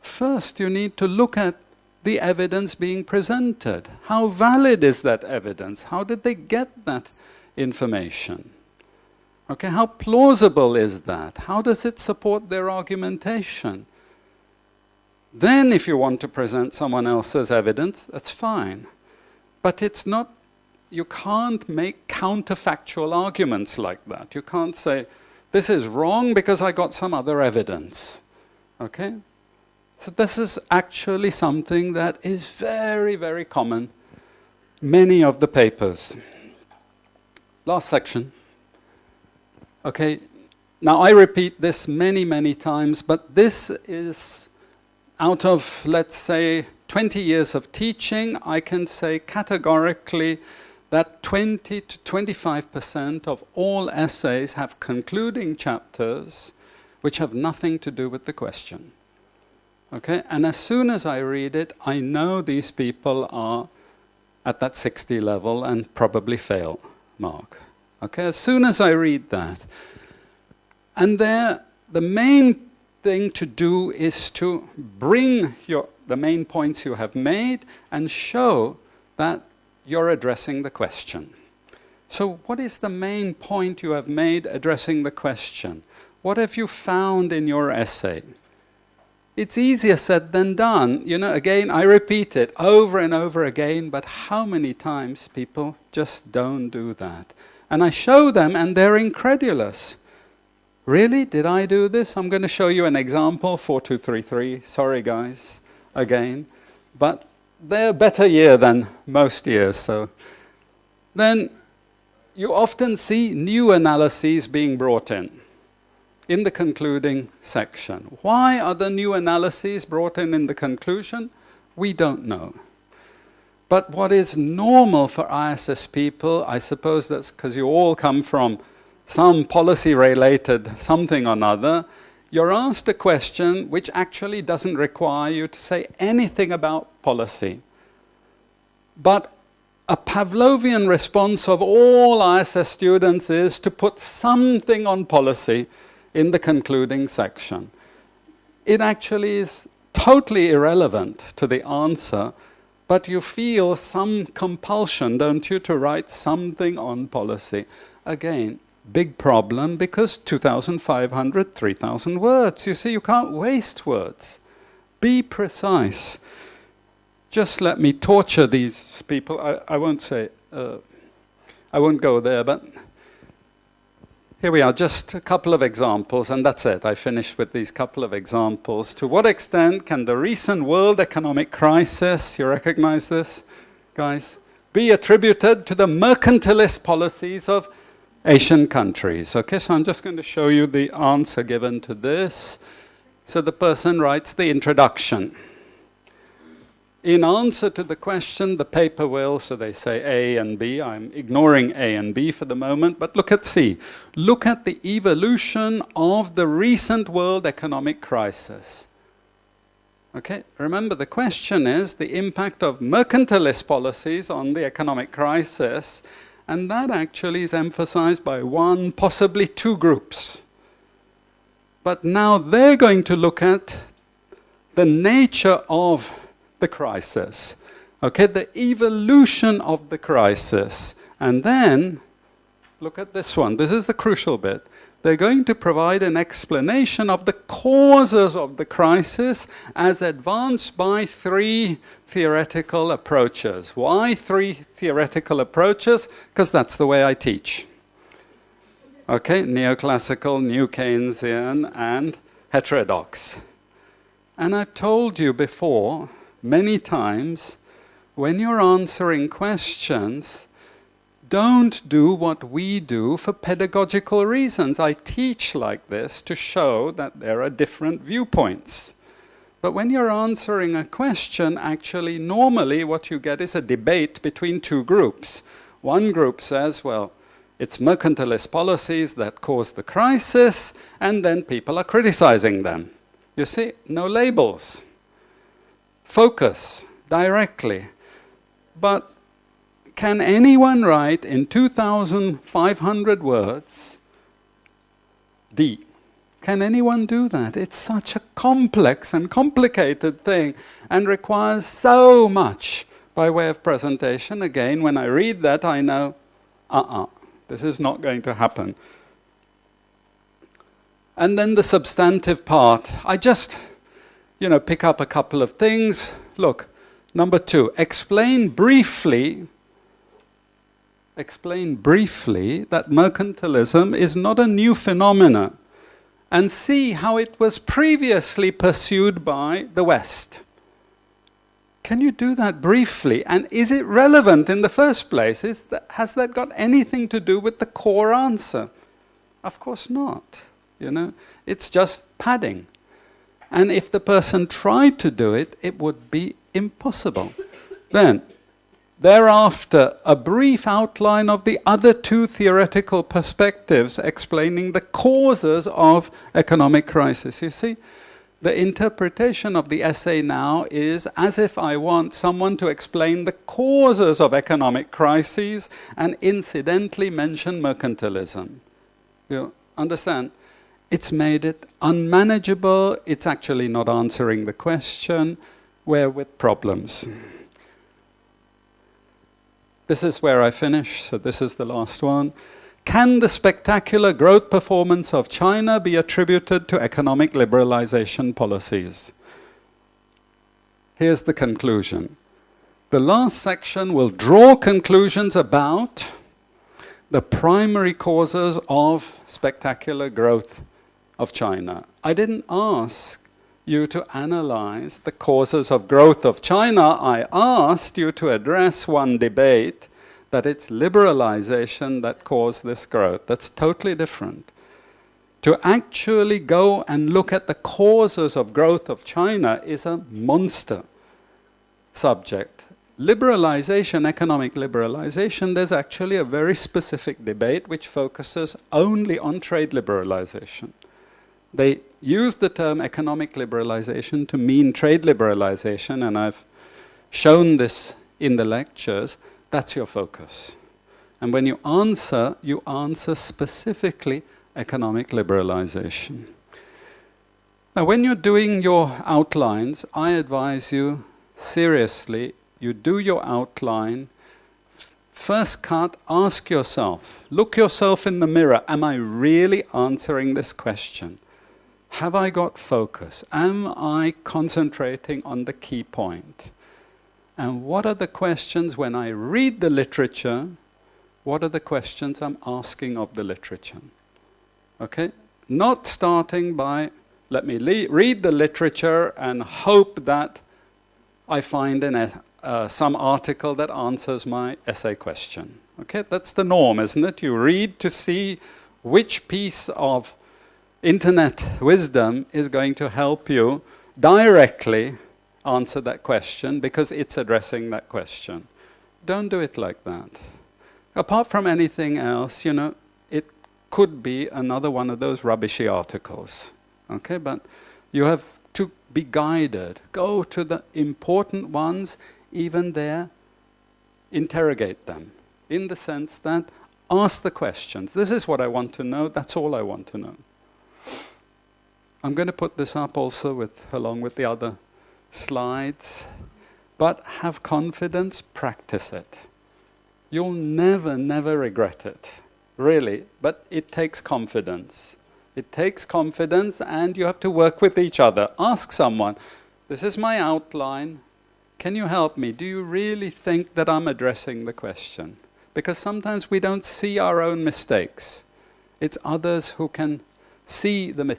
S10: First, you need to look at the evidence being presented. How valid is that evidence? How did they get that information? Okay, how plausible is that? How does it support their argumentation? Then if you want to present someone else's evidence, that's fine. But it's not, you can't make counterfactual arguments like that. You can't say, this is wrong because I got some other evidence. Okay? So this is actually something that is very, very common. Many of the papers. Last section. Okay, now I repeat this many, many times, but this is out of, let's say, 20 years of teaching, I can say categorically that 20 to 25% of all essays have concluding chapters which have nothing to do with the question. Okay, and as soon as I read it, I know these people are at that 60 level and probably fail mark. Okay, as soon as I read that. And there, the main thing to do is to bring the main points you have made and show that you're addressing the question. So what is the main point you have made addressing the question? What have you found in your essay? It's easier said than done. You know, again, I repeat it over and over again, but how many times people just don't do that? And I show them and they're incredulous. Really? Did I do this? I'm going to show you an example, 4233. Sorry, guys, again. But they're a better year than most years. So then you often see new analyses being brought in the concluding section. Why are the new analyses brought in the conclusion? We don't know. But what is normal for ISS people, I suppose that's because you all come from some policy-related something or another, you're asked a question which actually doesn't require you to say anything about policy. But a Pavlovian response of all ISS students is to put something on policy in the concluding section. It actually is totally irrelevant to the answer, but you feel some compulsion, don't you, to write something on policy. Again, big problem because 2,500, 3,000 words. You see, you can't waste words. Be precise. Just let me torture these people. I won't say, I won't go there, but here we are, just a couple of examples, and that's it. I finished with these couple of examples. To what extent can the recent world economic crisis, you recognize this, guys, be attributed to the mercantilist policies of Asian countries? Okay, so I'm just going to show you the answer given to this. So the person writes the introduction. In answer to the question, the paper will, so they say A and B. I'm ignoring A and B for the moment, but look at C. Look at the evolution of the recent world economic crisis. Okay, remember the question is the impact of mercantilist policies on the economic crisis, and that actually is emphasized by one, possibly two groups. But now they're going to look at the nature of the crisis, okay, the evolution of the crisis. And then, look at this one, this is the crucial bit. They're going to provide an explanation of the causes of the crisis as advanced by three theoretical approaches. Why three theoretical approaches? Because that's the way I teach. Okay, neoclassical, new Keynesian, and heterodox. And I've told you before, many times, when you're answering questions, don't do what we do for pedagogical reasons. I teach like this to show that there are different viewpoints. But when you're answering a question, actually, normally what you get is a debate between two groups. One group says, well, it's mercantilist policies that caused the crisis, and then people are criticizing them. You see, no labels. Focus directly. But can anyone write in 2,500 words D? Can anyone do that? It's such a complex and complicated thing and requires so much by way of presentation. Again, when I read that, I know, this is not going to happen. And then the substantive part. I just, pick up a couple of things. Look, number 2, explain briefly that mercantilism is not a new phenomenon, and see how it was previously pursued by the West. Can you do that briefly? And is it relevant in the first place? Has that got anything to do with the core answer? Of course not. It's just padding. And if the person tried to do it, it would be impossible. Then, thereafter, a brief outline of the other two theoretical perspectives explaining the causes of economic crisis. You see, the interpretation of the essay now is as if I want someone to explain the causes of economic crises and incidentally mention mercantilism. You understand? It's made it unmanageable. It's actually not answering the question. We're with problems. This is where I finish, so this is the last one. Can the spectacular growth performance of China be attributed to economic liberalization policies? Here's the conclusion. The last section will draw conclusions about the primary causes of spectacular growth of China. I didn't ask you to analyze the causes of growth of China. I asked you to address one debate that it's liberalization that caused this growth. That's totally different. To actually go and look at the causes of growth of China is a monster subject. Liberalization, economic liberalization, there's actually a very specific debate which focuses only on trade liberalization. They use the term economic liberalization to mean trade liberalization, and I've shown this in the lectures. That's your focus. And when you answer specifically economic liberalization. Now, when you're doing your outlines, I advise you seriously, you do your outline, first cut, ask yourself, look yourself in the mirror, am I really answering this question? Have I got focus? Am I concentrating on the key point? And what are the questions when I read the literature? What are the questions I'm asking of the literature? Okay? Not starting by, let me read the literature and hope that I find some article that answers my essay question. Okay? That's the norm, isn't it? You read to see which piece of internet wisdom is going to help you directly answer that question because it's addressing that question. Don't do it like that. Apart from anything else, you know, it could be another one of those rubbishy articles. Okay, but you have to be guided. Go to the important ones, even there, interrogate them, in the sense that ask the questions. This is what I want to know, that's all I want to know. I'm going to put this up also along with the other slides, but have confidence, practice it. You'll never, never regret it, really, but it takes confidence. It takes confidence, and you have to work with each other. Ask someone, this is my outline, can you help me? Do you really think that I'm addressing the question? Because sometimes we don't see our own mistakes. It's others who can see the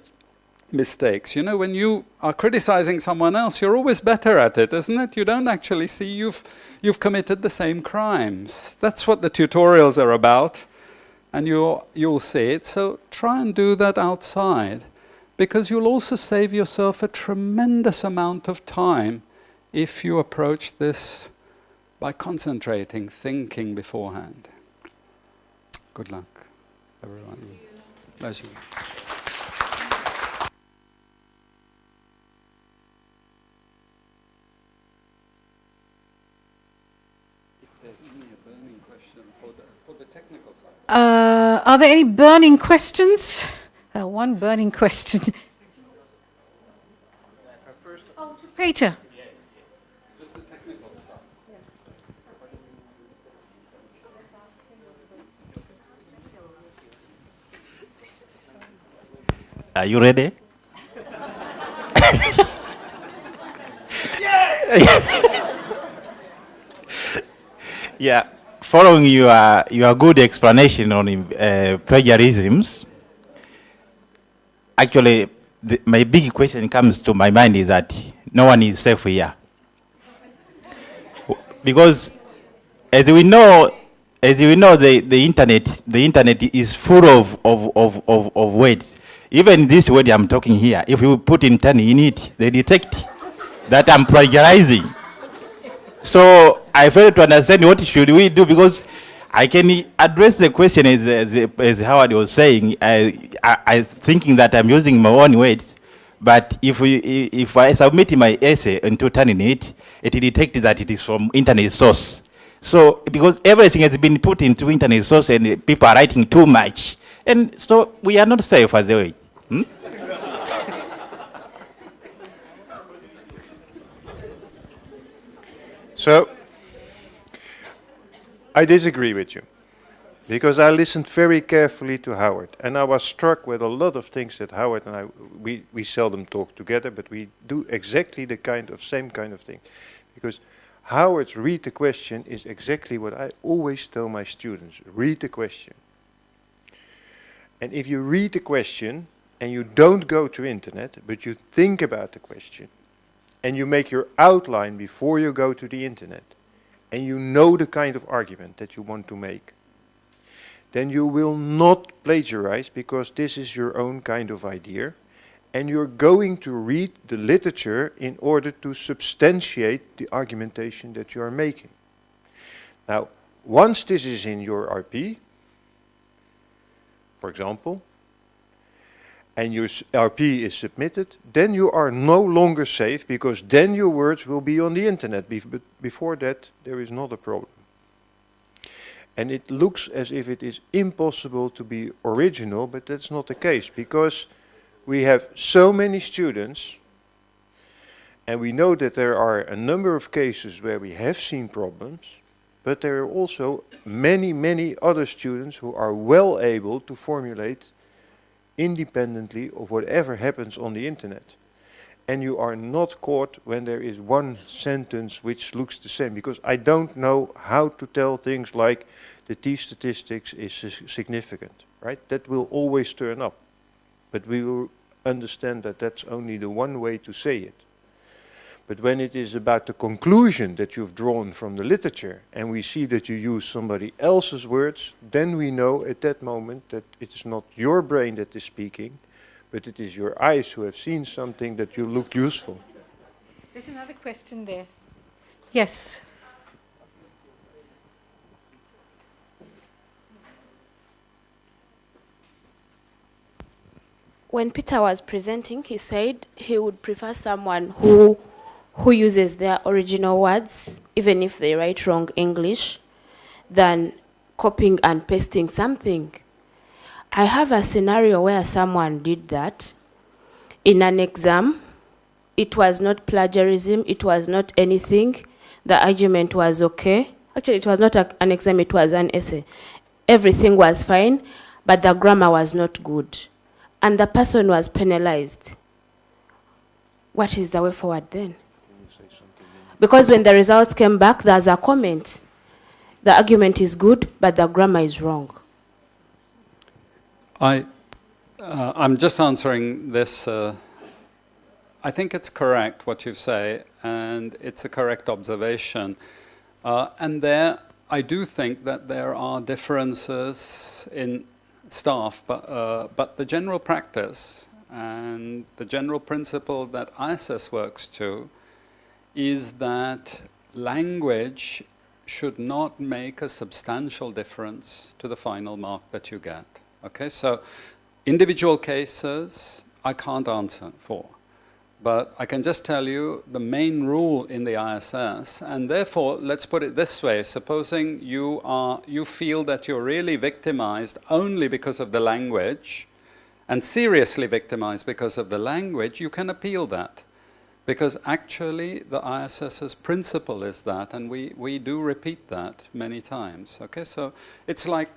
S10: mistakes. You know, when you are criticizing someone else, you're always better at it, isn't it? You don't actually see you've committed the same crimes. That's what the tutorials are about. And you'll see it. So try and do that outside, because you'll also save yourself a tremendous amount of time if you approach this by concentrating, thinking beforehand. Good luck, everyone. Pleasure. If there's only a burning question for the technical side.
S1: Are there any burning questions? One burning question. Oh, to Peter.
S10: Just the technical stuff.
S13: Are you ready? Yeah, following your good explanation on plagiarisms, actually, my big question comes to my mind is that no one is safe here. Because as we know, the internet is full of words. Even this word I'm talking here, if you put in 10 in it, they detect that I'm plagiarizing. So I fail to understand what should we do, because I can address the question as Howard was saying, I thinking that I'm using my own words, but if I submit my essay into turning it detects that it is from internet source. So because everything has been put into internet source and people are writing too much, and so we are not safe as a way.
S4: So, I disagree with you, because I listened very carefully to Howard, and I was struck with a lot of things that Howard and we seldom talk together, but we do exactly the same kind of thing. Because Howard's read the question is exactly what I always tell my students, read the question. And if you read the question, and you don't go to internet, but you think about the question, and you make your outline before you go to the internet, and you know the kind of argument that you want to make, then you will not plagiarize, because this is your own kind of idea, and you're going to read the literature in order to substantiate the argumentation that you are making. Now, once this is in your RP, for example, and your RP is submitted, then you are no longer safe, because then your words will be on the internet. But before that, there is not a problem. And it looks as if it is impossible to be original, but that's not the case, because we have so many students, and we know that there are a number of cases where we have seen problems, but there are also many, many other students who are well able to formulate independently of whatever happens on the internet. And you are not caught when there is one sentence which looks the same, because I don't know how to tell things like the t-statistics is significant, right? That will always turn up, but we will understand that that's only the one way to say it. But when it is about the conclusion that you've drawn from the literature, and we see that you use somebody else's words, then we know at that moment that it is not your brain that is speaking, but it is your eyes who have seen something that you looked useful.
S1: There's another question there. Yes.
S14: When Peter was presenting, he said he would prefer someone who uses their original words, even if they write wrong English, than copying and pasting something. I have a scenario where someone did that in an exam. It was not plagiarism, it was not anything. The argument was okay. Actually, it was not an exam, it was an essay. Everything was fine, but the grammar was not good. And the person was penalized. What is the way forward then? Because when the results came back, there's a comment. The argument is good, but the grammar is wrong.
S10: I'm just answering this. I think it's correct what you say, and it's a correct observation. And there, I do think that there are differences in staff, but the general practice and the general principle that ISS works to is that language should not make a substantial difference to the final mark that you get. Okay, so individual cases I can't answer for, but I can just tell you the main rule in the ISS, and therefore, let's put it this way, supposing you feel that you're really victimized only because of the language, and seriously victimized because of the language, you can appeal that. Because actually, the ISS's principle is that, and we do repeat that many times. Okay, so it's like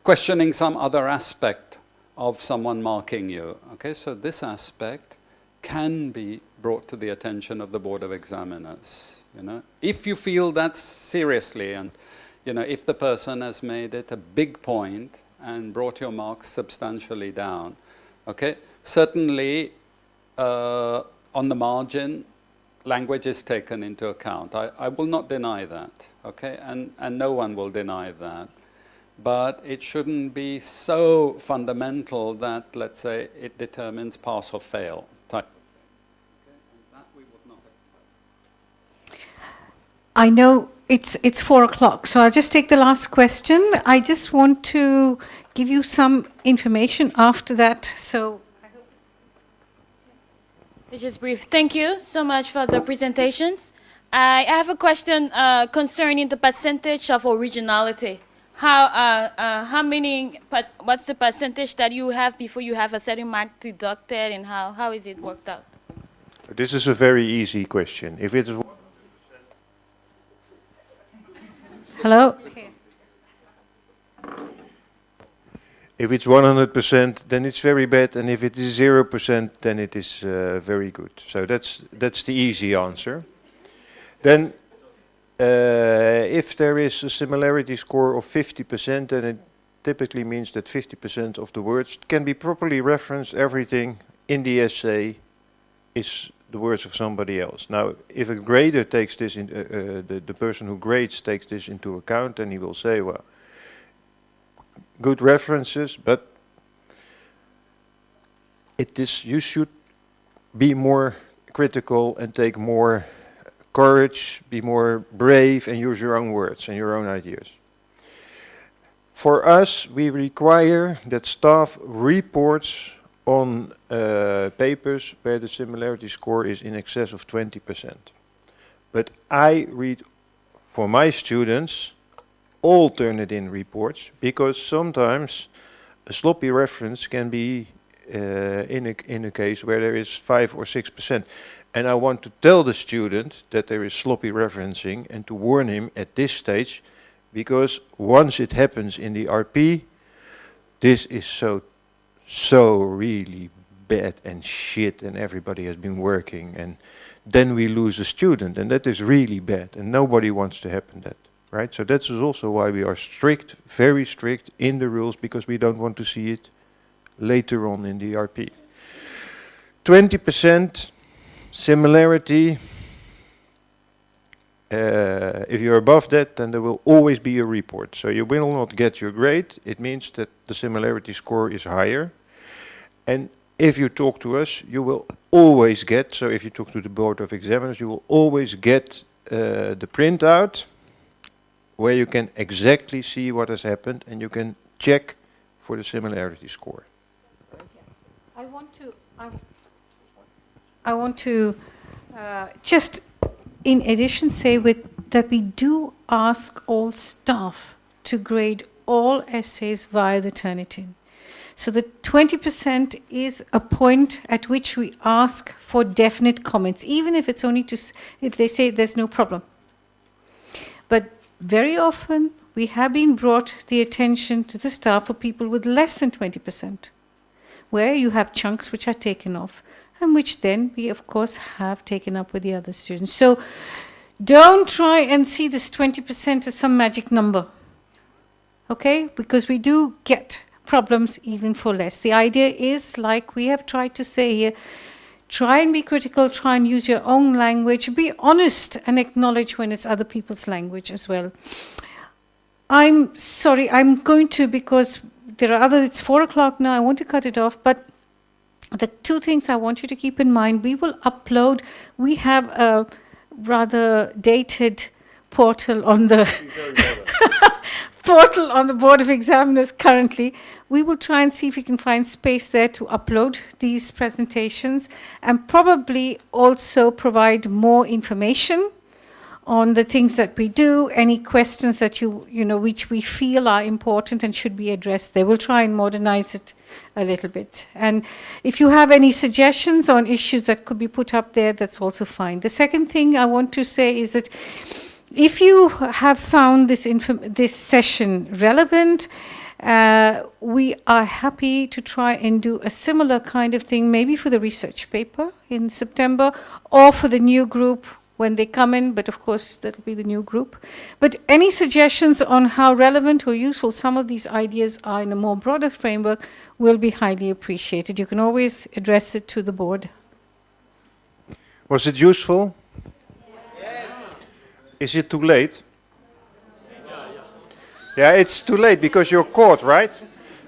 S10: questioning some other aspect of someone marking you. Okay, so this aspect can be brought to the attention of the Board of Examiners. You know, if you feel that seriously, and you know, if the person has made it a big point and brought your marks substantially down. Okay, certainly. On the margin, language is taken into account. I will not deny that, okay? And no one will deny that. But it shouldn't be so fundamental that, let's say, it determines pass or fail type. Okay? And that we would not accept.
S1: I know it's 4 o'clock, so I'll just take the last question. I just want to give you some information after that, so.
S15: It's just brief. Thank you so much for the presentations. I have a question concerning the percentage of originality. What's the percentage that you have before you have a certain mark deducted, and how is it worked out?
S4: This is a very easy question. If it is
S1: Hello?
S4: If it's 100%, then it's very bad, and if it is 0%, then it is very good. So that's the easy answer. Then, if there is a similarity score of 50%, then it typically means that 50% of the words can be properly referenced. Everything in the essay is the words of somebody else. Now, if a grader takes this, the person who grades takes this into account, then he will say, well, good references, but you should be more critical and take more courage, be more brave, and use your own words and your own ideas. For us, we require that staff reports on papers where the similarity score is in excess of 20%. But I read for my students all Turnitin reports, because sometimes a sloppy reference can be in a case where there is 5 or 6%. And I want to tell the student that there is sloppy referencing and to warn him at this stage, because once it happens in the RP, this is so really bad and shit, and everybody has been working, and then we lose a student, and that is really bad, and nobody wants to happen that. Right, so that is also why we are strict, very strict in the rules, because we don't want to see it later on in the RP. 20% similarity, if you're above that, then there will always be a report. So you will not get your grade. It means that the similarity score is higher. And if you talk to us, you will always get, so if you talk to the Board of Examiners, you will always get the printout where you can exactly see what has happened and you can check for the similarity score.
S1: I want to just in addition say that we do ask all staff to grade all essays via the Turnitin. So the 20% is a point at which we ask for definite comments, even if it's only if they say there's no problem. But very often we have been brought the attention to the staff for people with less than 20%, where you have chunks which are taken off, and which then we of course have taken up with the other students. So don't try and see this 20% as some magic number, okay? Because we do get problems even for less. The idea is, like we have tried to say here, try and be critical, try and use your own language, be honest and acknowledge when it's other people's language as well. I'm sorry, I'm going to, because there are other, it's 4 o'clock now, I want to cut it off, but the two things I want you to keep in mind, we will upload, we have a rather dated portal on the portal on the Board of Examiners currently. We will try and see if we can find space there to upload these presentations and probably also provide more information on the things that we do, any questions that you know, which we feel are important and should be addressed there. We'll try and modernize it a little bit. And if you have any suggestions on issues that could be put up there, that's also fine. The second thing I want to say is that if you have found this session relevant, we are happy to try and do a similar kind of thing, maybe for the research paper in September, or for the new group when they come in, but of course that'll be the new group. But any suggestions on how relevant or useful some of these ideas are in a more broader framework will be highly appreciated. You can always address it to the board.
S4: Was it useful? Yes. Is it too late? Yeah, it's too late because you're caught, right?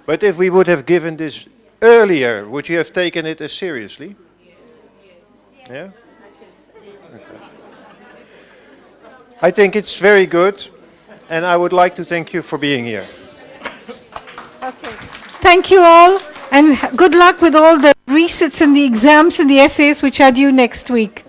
S4: But if we would have given this earlier, would you have taken it as seriously? Yeah? I think it's very good, and I would like to thank you for being here.
S1: Okay. Thank you all, and good luck with all the resits and the exams and the essays which are due next week.